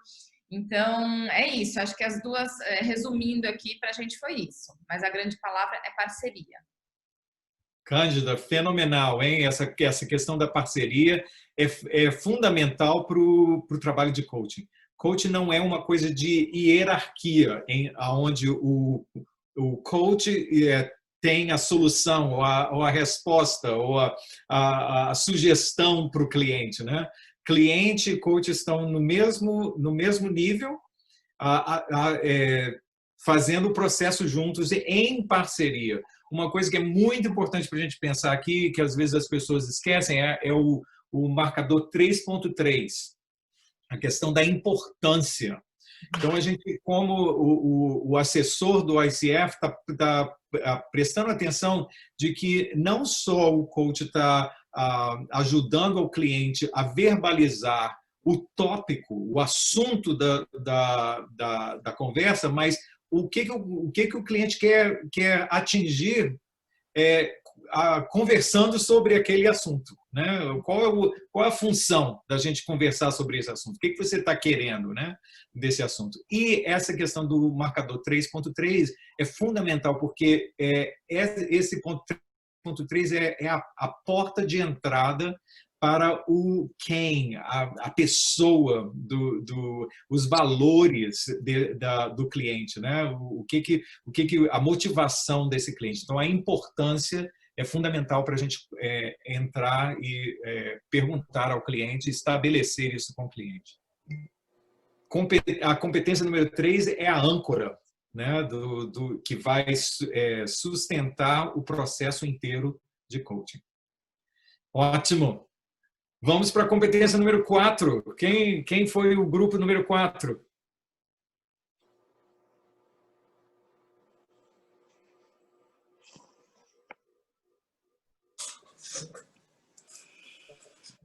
Então, é isso. Acho que as duas, resumindo aqui, para a gente foi isso. Mas a grande palavra é parceria. Cândida, fenomenal, hein? Essa questão da parceria é fundamental para o trabalho de coaching. Coaching não é uma coisa de hierarquia, onde o coach tem a solução, ou a resposta, ou a sugestão para o cliente, né? Cliente e coach estão no mesmo nível, fazendo o processo juntos em parceria. Uma coisa que é muito importante para a gente pensar aqui, que às vezes as pessoas esquecem, é o marcador 3.3, a questão da importância. Então, a gente, como o assessor do ICF, está prestando atenção de que não só o coach está ajudando o cliente a verbalizar o tópico, o assunto da conversa, mas o que o cliente quer atingir conversando sobre aquele assunto, né? Qual é a função da gente conversar sobre esse assunto? O que você está querendo, né, desse assunto? E essa questão do marcador 3.3 é fundamental, porque esse ponto 3.3 é a porta de entrada para o quem, a pessoa, os valores do cliente, né? A motivação desse cliente. Então, a importância é fundamental para a gente entrar e perguntar ao cliente, estabelecer isso com o cliente. A competência número 3 é a âncora, né? Que vai sustentar o processo inteiro de coaching. Ótimo! Vamos para a competência número 4. Quem foi o grupo número 4?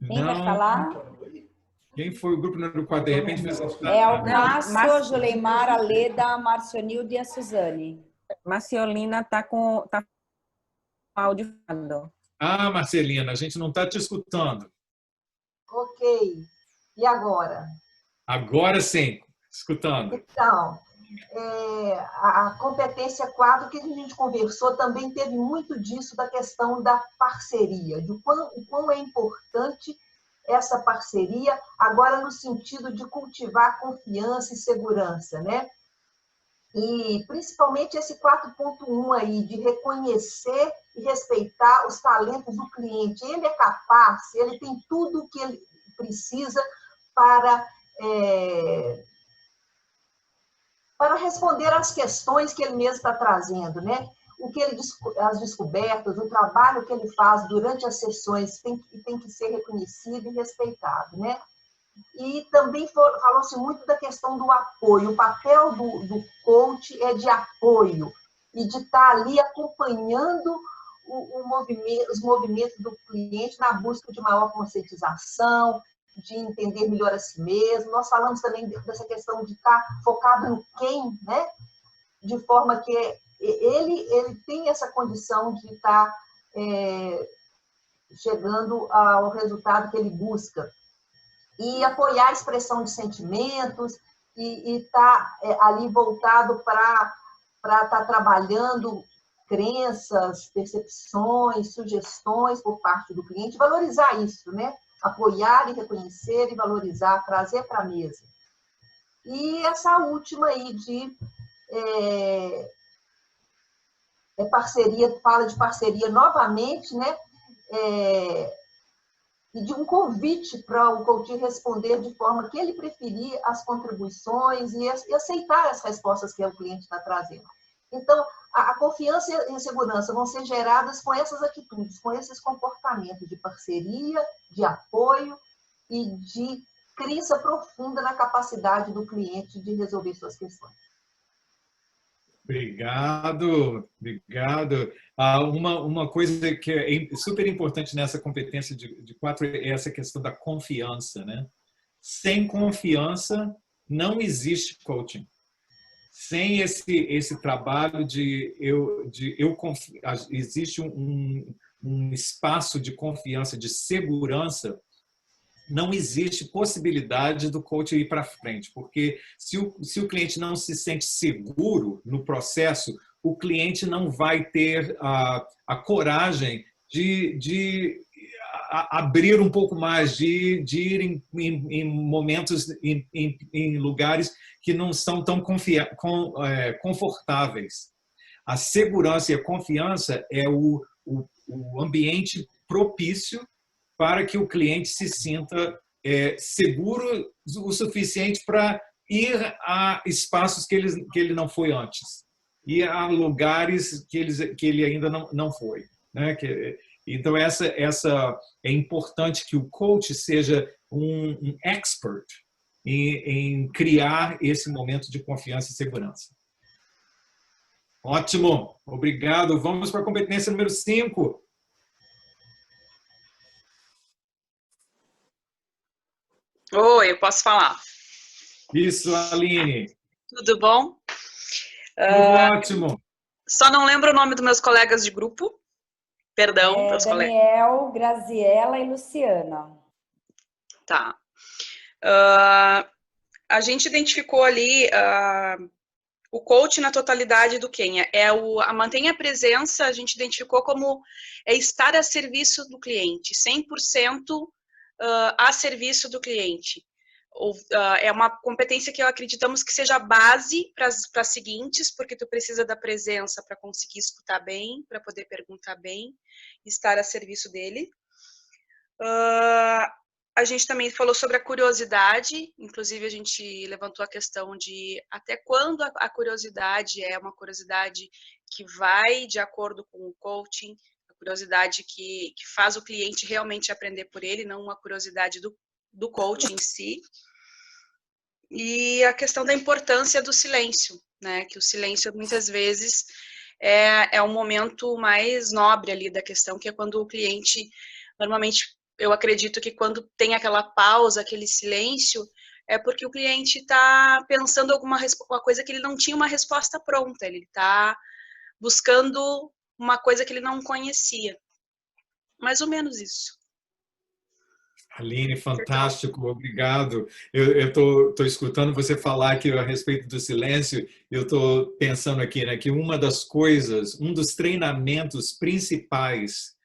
Quem vai falar? Quem foi o grupo número 4? De repente fez É o Cássio, Juleimar, a Leda, Marcionildo e a Suzane. Marciolina está com áudio. Marcelina, a gente não está te escutando. Ok. E agora? Agora sim, escutando. Então, a competência 4 que a gente conversou também teve muito disso da questão da parceria, de o quão é importante essa parceria, agora no sentido de cultivar confiança e segurança, né? E principalmente esse 4.1 aí, de reconhecer e respeitar os talentos do cliente. Ele é capaz, ele tem tudo o que ele precisa para responder às questões que ele mesmo está trazendo, né? As descobertas, o trabalho que ele faz durante as sessões tem que ser reconhecido e respeitado, né? E também falou-se muito da questão do apoio. O papel do coach é de apoio e de estar ali acompanhando os movimentos do cliente na busca de maior conscientização, de entender melhor a si mesmo. Nós falamos também dessa questão de estar focado no quem, né? De forma que ele tem essa condição de estar chegando ao resultado que ele busca. E apoiar a expressão de sentimentos e estar ali voltado para estar trabalhando crenças, percepções, sugestões por parte do cliente, valorizar isso, né? Apoiar e reconhecer e valorizar, trazer para a mesa. E essa última aí de parceria, fala de parceria novamente, né? E de um convite para o coach responder de forma que ele preferir as contribuições e aceitar as respostas que o cliente está trazendo. Então, a confiança e a segurança vão ser geradas com essas atitudes, com esses comportamentos de parceria, de apoio e de crença profunda na capacidade do cliente de resolver suas questões. Obrigado, obrigado. Uma coisa que é super importante nessa competência de 4 é essa questão da confiança, né? Sem confiança, não existe coaching. Sem esse trabalho existe um espaço de confiança, de segurança, não existe possibilidade do coach ir para frente, porque se o cliente não se sente seguro no processo, o cliente não vai ter a coragem de abrir um pouco mais, de ir em momentos, em lugares que não são tão confortáveis. A segurança e a confiança é o ambiente propício para que o cliente se sinta seguro o suficiente para ir a espaços que ele não foi antes, e a lugares que ele ainda não foi, né? Então, é importante que o coach seja um expert em criar esse momento de confiança e segurança. Ótimo, obrigado. Vamos para a competência número 5. Oi, eu posso falar. Isso, Aline. Tudo bom? Ótimo. Só não lembro o nome dos meus colegas de grupo. Perdão para os colegas. Daniel, Graziela e Luciana. Tá. A gente identificou ali o coach na totalidade do Quem. A mantenha a presença, a gente identificou como estar a serviço do cliente, 100% a serviço do cliente. É uma competência que acreditamos que seja a base para as seguintes, porque tu precisa da presença para conseguir escutar bem, para poder perguntar bem, estar a serviço dele. A gente também falou sobre a curiosidade, inclusive a gente levantou a questão de até quando a curiosidade é uma curiosidade que vai de acordo com o coaching, a curiosidade que faz o cliente realmente aprender por ele, não uma curiosidade do coaching em si. E a questão da importância do silêncio, né? Que o silêncio muitas vezes é um momento mais nobre ali da questão, que é quando o cliente, normalmente, eu acredito que quando tem aquela pausa, aquele silêncio, é porque o cliente está pensando alguma coisa que ele não tinha uma resposta pronta, ele está buscando uma coisa que ele não conhecia. Mais ou menos isso. Aline, fantástico, obrigado. Eu estou escutando você aqui a respeito do silêncio, eu estou pensando aqui, né, que uma das coisas, um dos treinamentos principais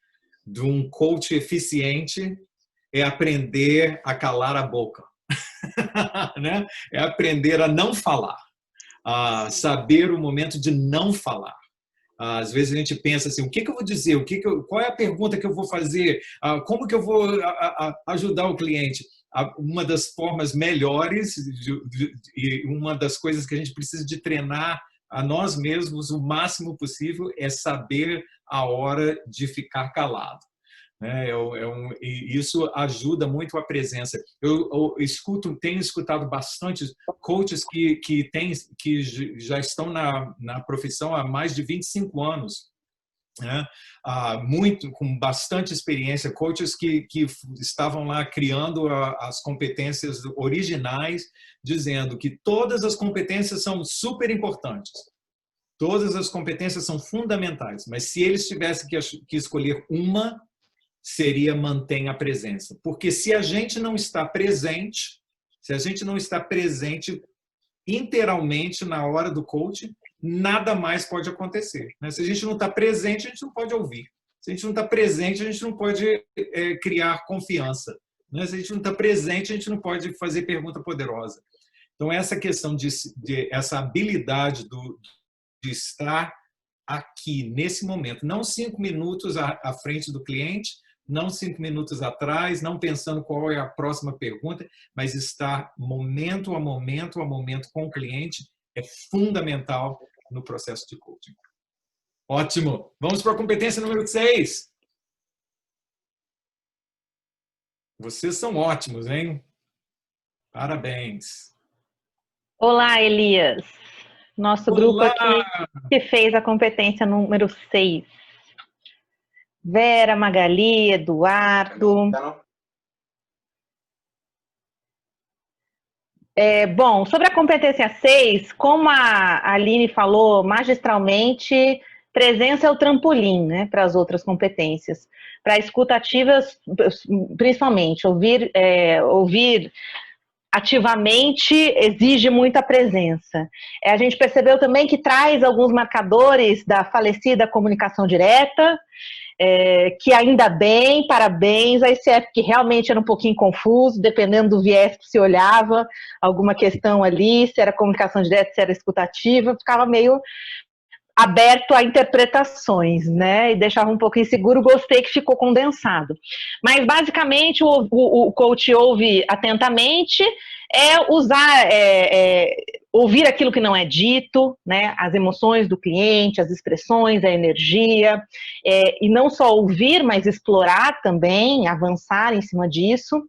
de um coach eficiente é aprender a calar a boca, né? É aprender a não falar, a saber o momento de não falar. Às vezes a gente pensa assim, o que eu vou dizer? Qual é a pergunta que eu vou fazer? Como que eu vou ajudar o cliente? Uma das formas melhores e uma das coisas que a gente precisa de treinar a nós mesmos o máximo possível é saber a hora de ficar calado. E isso ajuda muito a presença. Eu tenho escutado bastante coaches que já estão na profissão há mais de 25 anos, né? Com bastante experiência, coaches que estavam lá criando as competências originais, dizendo que todas as competências são super importantes. Todas as competências são fundamentais, mas se eles tivessem que escolher uma, seria mantenha a presença. Porque se a gente não está presente, inteiramente na hora do coaching, nada mais pode acontecer, né? Se a gente não está presente, a gente não pode ouvir. Se a gente não está presente, a gente não pode criar confiança, né? Se a gente não está presente, a gente não pode fazer pergunta poderosa. Então, essa questão essa habilidade de estar aqui, nesse momento, não 5 minutos à frente do cliente, não 5 minutos atrás, não pensando qual é a próxima pergunta, mas estar momento a momento com o cliente é fundamental no processo de coaching. Ótimo! Vamos para a competência número 6. Vocês são ótimos, hein? Parabéns! Olá, Elias! Nosso grupo Olá! aqui que fez a competência número 6. Vera, Magali, Eduardo. Bom, sobre a competência 6, como a Aline falou magistralmente, presença é o trampolim, né, para as outras competências. Para escutativas, principalmente, ouvir ativamente exige muita presença. A gente percebeu também que traz alguns marcadores da falecida comunicação direta, que ainda bem, parabéns, a ICF que realmente era um pouquinho confuso, dependendo do viés que se olhava, alguma questão ali, se era comunicação direta, se era escutativa, ficava meio aberto a interpretações, né, e deixava um pouco inseguro. Gostei que ficou condensado. Mas, basicamente, o coach ouve atentamente, ouvir aquilo que não é dito, né, as emoções do cliente, as expressões, a energia, e não só ouvir, mas explorar também, avançar em cima disso.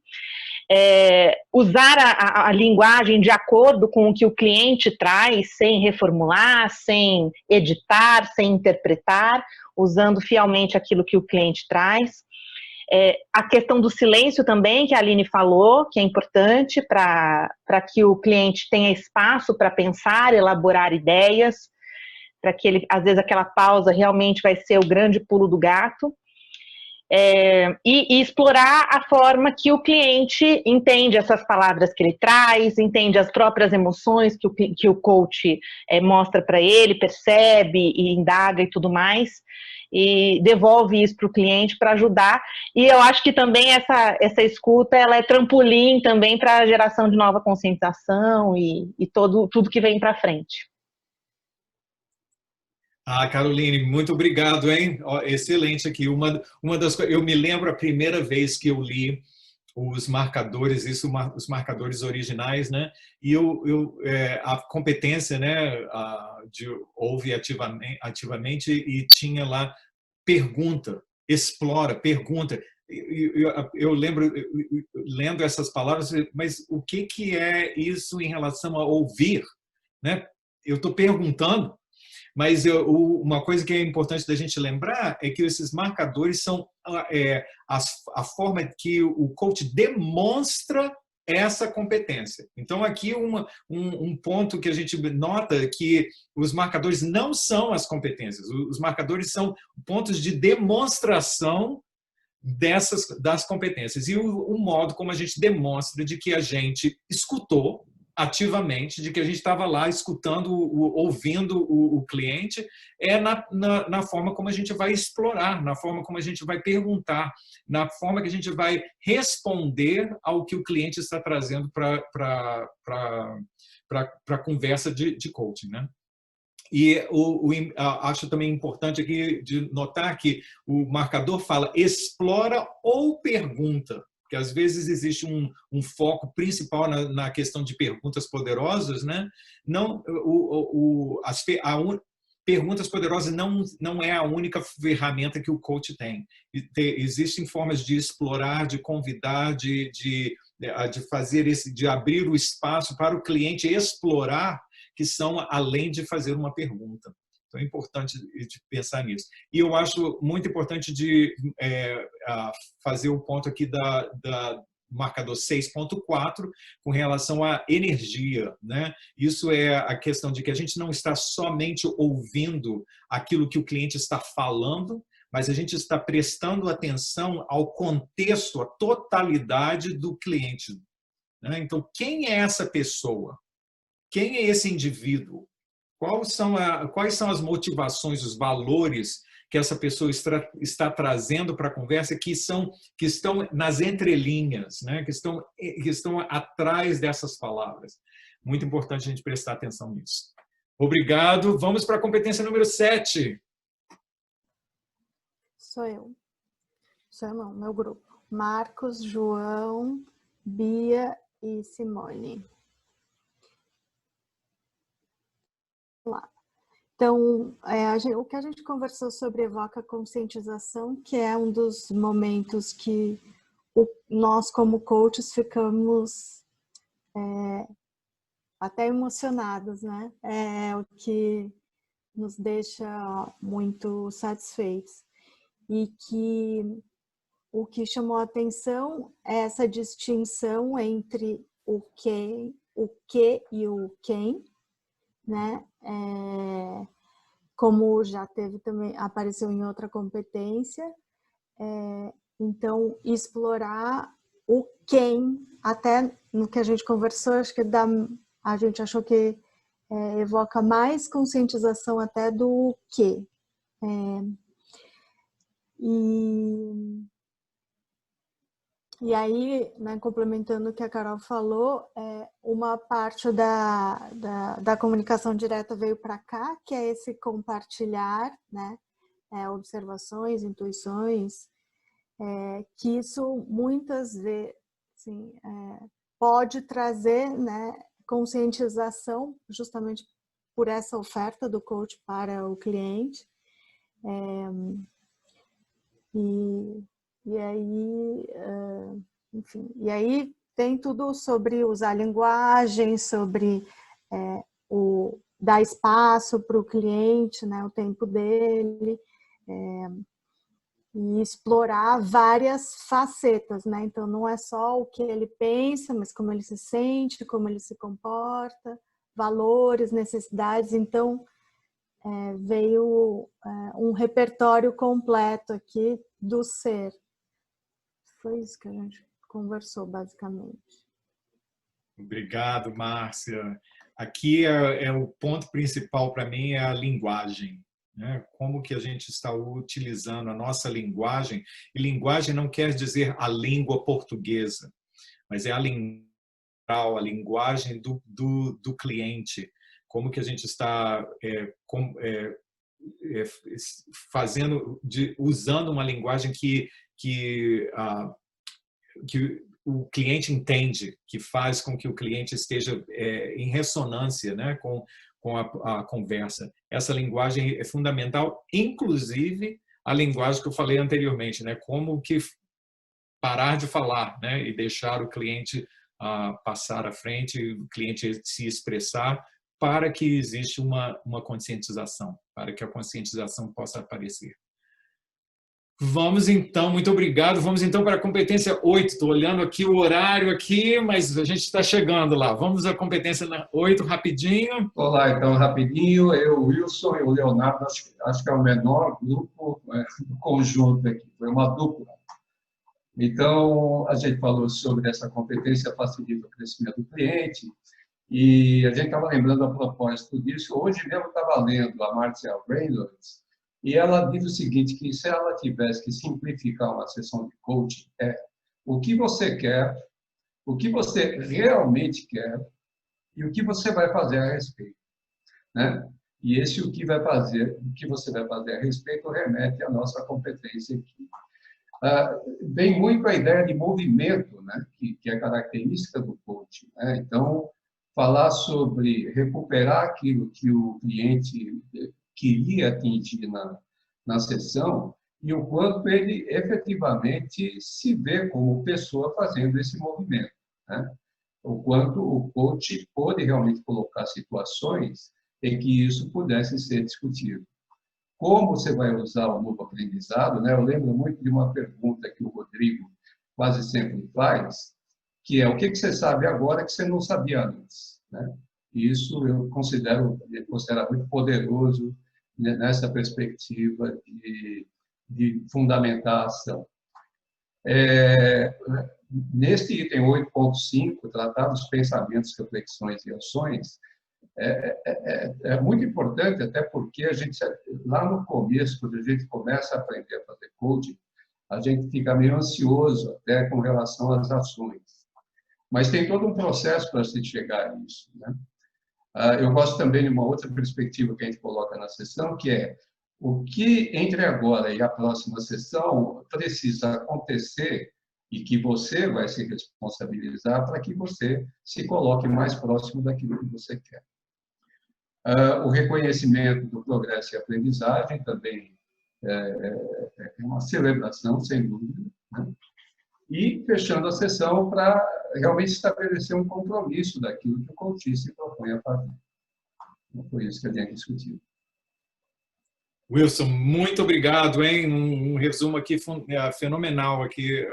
Usar a linguagem de acordo com o que o cliente traz, sem reformular, sem editar, sem interpretar, usando fielmente aquilo que o cliente traz. A questão do silêncio também, que a Aline falou, que é importante para que o cliente tenha espaço para pensar, elaborar ideias, para que ele, às vezes aquela pausa realmente vai ser o grande pulo do gato. E explorar a forma que o cliente entende essas palavras que ele traz, entende as próprias emoções que o coach mostra para ele, percebe e indaga e tudo mais, e devolve isso para o cliente para ajudar. E eu acho que também essa escuta ela é trampolim também para a geração de nova conscientização e tudo que vem para frente. Caroline, muito obrigado, hein? Excelente aqui. Uma das coisas, eu me lembro a primeira vez que eu li os marcadores, os marcadores originais, né? E a competência, né? De ouve ativamente e tinha lá pergunta, explora, pergunta. Eu lembro lendo essas palavras, mas o que é isso em relação a ouvir, né? Eu estou perguntando. Mas uma coisa que é importante da gente lembrar é que esses marcadores são a forma que o coach demonstra essa competência. Então, aqui um ponto que a gente nota é que os marcadores não são as competências. Os marcadores são pontos de demonstração das competências. E o modo como a gente demonstra de que a gente escutou ativamente, de que a gente estava lá escutando, ouvindo o cliente, na forma como a gente vai explorar, na forma como a gente vai perguntar, na forma que a gente vai responder ao que o cliente está trazendo para a conversa de coaching, né? E acho também importante aqui de notar que o marcador fala explora ou pergunta, porque às vezes existe um foco principal na questão de perguntas poderosas, né? Não, perguntas poderosas não é a única ferramenta que o coach tem. Existem formas de explorar, de convidar, de fazer de abrir o espaço para o cliente explorar, que são além de fazer uma pergunta. Então é importante de pensar nisso. E eu acho muito importante de fazer o ponto aqui da marcador 6.4 com relação à energia, né? Isso é a questão de que a gente não está somente ouvindo aquilo que o cliente está falando, mas a gente está prestando atenção ao contexto, à totalidade do cliente, né? Então, quem é essa pessoa? Quem é esse indivíduo? Quais são as motivações, os valores que essa pessoa está trazendo para a conversa que estão nas entrelinhas, né? que estão atrás dessas palavras? Muito importante a gente prestar atenção nisso. Obrigado. Vamos para a competência número 7. Sou eu. Sou eu não, meu grupo. Marcos, João, Bia e Simone. Lá. Então, o que a gente conversou sobre evoca a conscientização, que é um dos momentos que nós, como coaches, ficamos até emocionados, né? É o que nos deixa muito satisfeitos. E que o que chamou a atenção é essa distinção entre o que e o quem, né? Como já teve também, apareceu em outra competência. Então, explorar o quem, até no que a gente conversou, acho que a gente achou que evoca mais conscientização até do que. E aí, né, complementando o que a Carol falou, uma parte da comunicação direta veio para cá, que é esse compartilhar, né, observações, intuições, que isso muitas vezes assim, pode trazer, né, conscientização justamente por essa oferta do coach para o cliente. E aí, enfim, e aí tem tudo sobre usar a linguagem, sobre dar espaço para o cliente, né, o tempo dele, e explorar várias facetas, né? Então não é só o que ele pensa, mas como ele se sente, como ele se comporta, valores, necessidades. Então veio um repertório completo aqui do ser. Foi isso que a gente conversou, basicamente. Obrigado, Márcia. Aqui o ponto principal para mim é a linguagem, né? Como que a gente está utilizando a nossa linguagem. E linguagem não quer dizer a língua portuguesa, mas é a linguagem do cliente. Como que a gente está fazendo, usando uma linguagem que o cliente entende, que faz com que o cliente esteja em ressonância, né, com a conversa. Essa linguagem é fundamental, inclusive a linguagem que eu falei anteriormente, né, como que parar de falar, né, e deixar o cliente passar à frente, o cliente se expressar, para que exista uma conscientização, para que a conscientização possa aparecer. Vamos então, muito obrigado. Vamos então para a competência 8. Estou olhando aqui o horário aqui, mas a gente está chegando lá. Vamos à competência 8 rapidinho. Olá, então, rapidinho. Eu, o Wilson e o Leonardo, acho que é o menor grupo do conjunto aqui. Foi uma dupla. Então, a gente falou sobre essa competência facilita o crescimento do cliente. E a gente estava lembrando a propósito disso. Hoje mesmo estava lendo a Marcia Reynolds, e ela diz o seguinte, que se ela tivesse que simplificar uma sessão de coaching, o que você quer, o que você realmente quer e o que você vai fazer a respeito, né? E esse o que você vai fazer a respeito remete à nossa competência aqui. Vem muito a ideia de movimento, né? que é característica do coaching, né? Então, falar sobre recuperar aquilo que o cliente queria atingir na sessão e o quanto ele efetivamente se vê como pessoa fazendo esse movimento, né? O quanto o coach pôde realmente colocar situações em que isso pudesse ser discutido. Como você vai usar o novo aprendizado, né? Eu lembro muito de uma pergunta que o Rodrigo quase sempre faz, que é o que você sabe agora que você não sabia antes, né? E isso eu considero muito poderoso nessa perspectiva de fundamentar a ação. Neste item 8.5, tratar dos pensamentos, reflexões e ações, é muito importante, até porque a gente, lá no começo, quando a gente começa a aprender a fazer coaching, a gente fica meio ansioso até com relação às ações. Mas tem todo um processo para se chegar a isso, né? Eu gosto também de uma outra perspectiva que a gente coloca na sessão, que é o que entre agora e a próxima sessão precisa acontecer e que você vai se responsabilizar para que você se coloque mais próximo daquilo que você quer. O reconhecimento do progresso e aprendizagem também é uma celebração, sem dúvida, né? e fechando a sessão para realmente estabelecer um compromisso daquilo que o coaching se propõe a fazer. Então, foi isso que a gente discutiu. Wilson, muito obrigado, hein? Um resumo aqui fenomenal aqui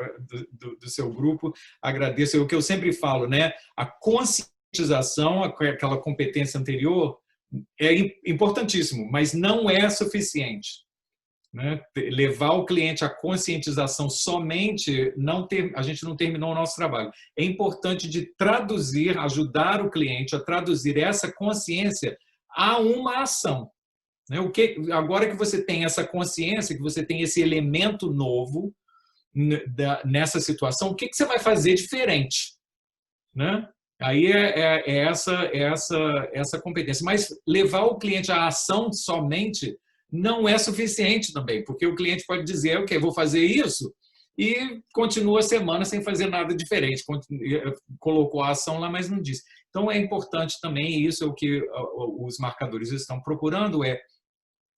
do seu grupo. Agradeço. É o que eu sempre falo, né? A conscientização, aquela competência anterior, é importantíssimo, mas não é suficiente. Né? Levar o cliente à conscientização somente, a gente não terminou o nosso trabalho. É importante de traduzir, ajudar o cliente a traduzir essa consciência a uma ação. Agora que você tem essa consciência, que você tem esse elemento novo nessa situação, o que você vai fazer diferente? Né? Aí é essa competência. Mas levar o cliente à ação somente não é suficiente também, porque o cliente pode dizer, ok, vou fazer isso, e continua a semana sem fazer nada diferente. Colocou a ação lá, mas não disse. Então, é importante também, isso é o que os marcadores estão procurando,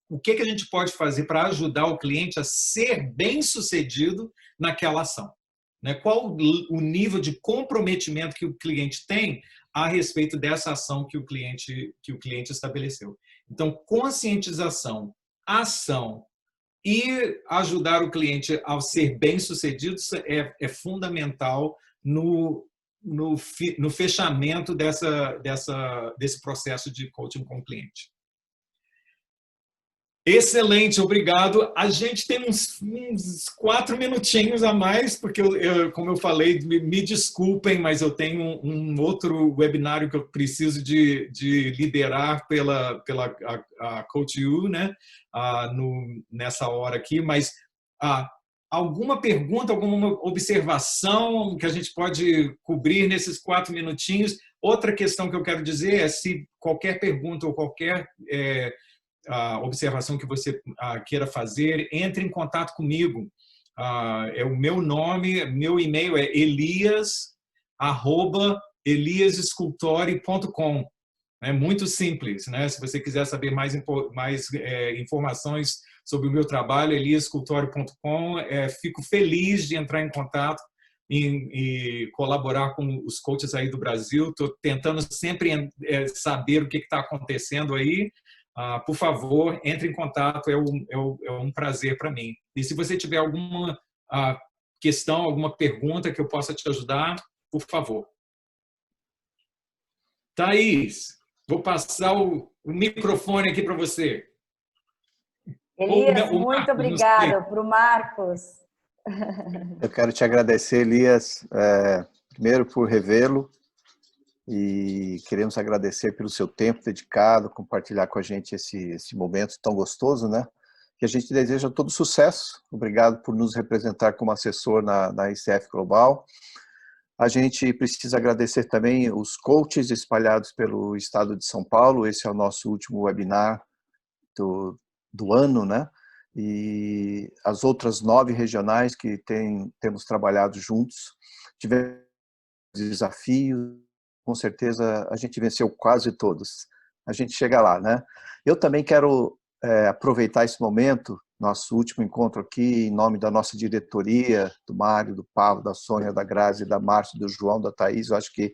o que a gente pode fazer para ajudar o cliente a ser bem-sucedido naquela ação. Né? Qual o nível de comprometimento que o cliente tem a respeito dessa ação que o cliente estabeleceu. Então, conscientização, ação e ajudar o cliente a ser bem-sucedido é fundamental no fechamento desse processo de coaching com o cliente. Excelente, obrigado. A gente tem uns 4 minutinhos a mais, porque, como eu falei, me desculpem, mas eu tenho um outro webinário que eu preciso de liderar pela Coach U, né? Nessa hora aqui. Mas alguma pergunta, alguma observação que a gente pode cobrir nesses 4 minutinhos? Outra questão que eu quero dizer é se qualquer pergunta ou qualquer a observação que você queira fazer, entre em contato comigo. É o meu nome, meu e-mail é elias@eliasescultori.com. É muito simples, né? Se você quiser saber mais informações sobre o meu trabalho, eliasescultori.com. Fico feliz de entrar em contato e colaborar com os coaches aí do Brasil. Estou tentando sempre saber o que está acontecendo aí. Por favor, entre em contato, é um prazer para mim. E se você tiver alguma questão, alguma pergunta que eu possa te ajudar, por favor. Thaís, vou passar o microfone aqui para você. Elias, muito obrigada. Para o Marcos. Eu quero te agradecer, Elias, primeiro por revê-lo, e queremos agradecer pelo seu tempo dedicado, compartilhar com a gente esse momento tão gostoso, né? Que a gente deseja todo sucesso. Obrigado por nos representar como assessor na ICF Global. A gente precisa agradecer também os coaches espalhados pelo estado de São Paulo. Esse é o nosso último webinar do ano, né? E as outras 9 regionais que temos trabalhado juntos. Tivemos desafios. Com certeza a gente venceu quase todos. A gente chega lá, né? Eu também quero aproveitar esse momento, nosso último encontro aqui, em nome da nossa diretoria, do Mário, do Pablo, da Sônia, da Grazi, da Márcia, do João, da Thaís. Eu acho que,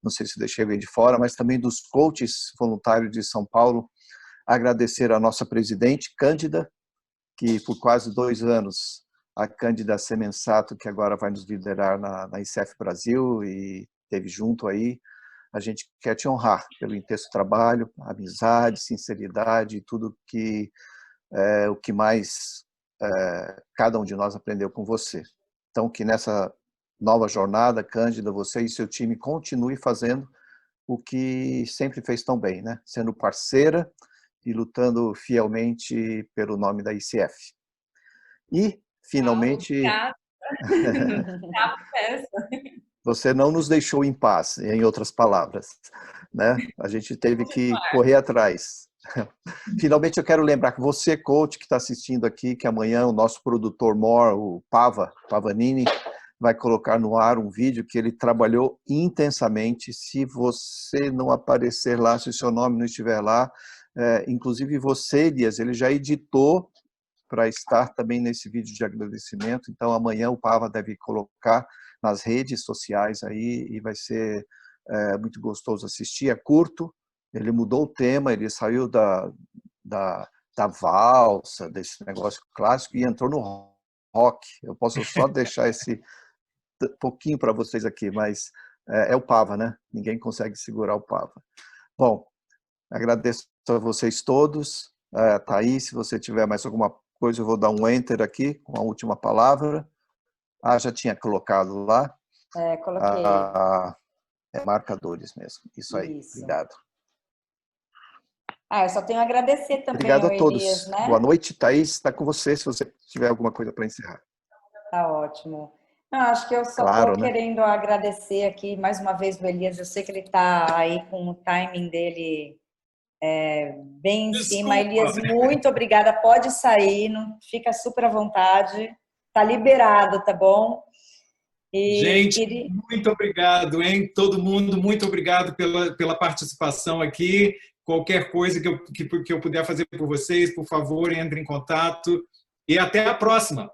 não sei se deixei alguém de fora, mas também dos coaches voluntários de São Paulo. Agradecer a nossa presidente, Cândida, que por quase 2 anos, a Cândida Semensato, que agora vai nos liderar na ICF Brasil e esteve junto aí. A gente quer te honrar pelo intenso trabalho, amizade, sinceridade e tudo que o que mais cada um de nós aprendeu com você. Então, que nessa nova jornada, Cândida, você e seu time continue fazendo o que sempre fez tão bem, né? Sendo parceira e lutando fielmente pelo nome da ICF. E, finalmente... Você não nos deixou em paz, em outras palavras, né? A gente teve que correr atrás. Finalmente, eu quero lembrar que você, coach, que está assistindo aqui, que amanhã o nosso produtor mor, o Pavanini, vai colocar no ar um vídeo que ele trabalhou intensamente. Se você não aparecer lá, se o seu nome não estiver lá, inclusive você, Elias, ele já editou para estar também nesse vídeo de agradecimento. Então, amanhã o Pava deve colocar nas redes sociais aí e vai ser muito gostoso assistir. É curto, ele mudou o tema, ele saiu da valsa, desse negócio clássico, e entrou no rock. Eu posso só deixar esse pouquinho para vocês aqui, mas é o Pava, né? Ninguém consegue segurar o Pava. Bom, agradeço a vocês todos. Thaís, se você tiver mais alguma coisa, eu vou dar um enter aqui com a última palavra. Já tinha colocado lá. Coloquei. Marcadores mesmo. Isso aí. Isso. Obrigado. Eu só tenho a agradecer também. Obrigado a todos. Elias, né? Boa noite, Thaís. Está com você, se você tiver alguma coisa para encerrar. Tá ótimo. Não, acho que eu só estou querendo agradecer aqui mais uma vez o Elias. Eu sei que ele está aí com o timing dele bem em cima. Elias, muito obrigada. Pode sair, não fica super à vontade. Tá liberado, tá bom? Gente, muito obrigado, hein? Todo mundo, muito obrigado pela participação aqui. Qualquer coisa que eu puder fazer por vocês, por favor, entre em contato. E até a próxima.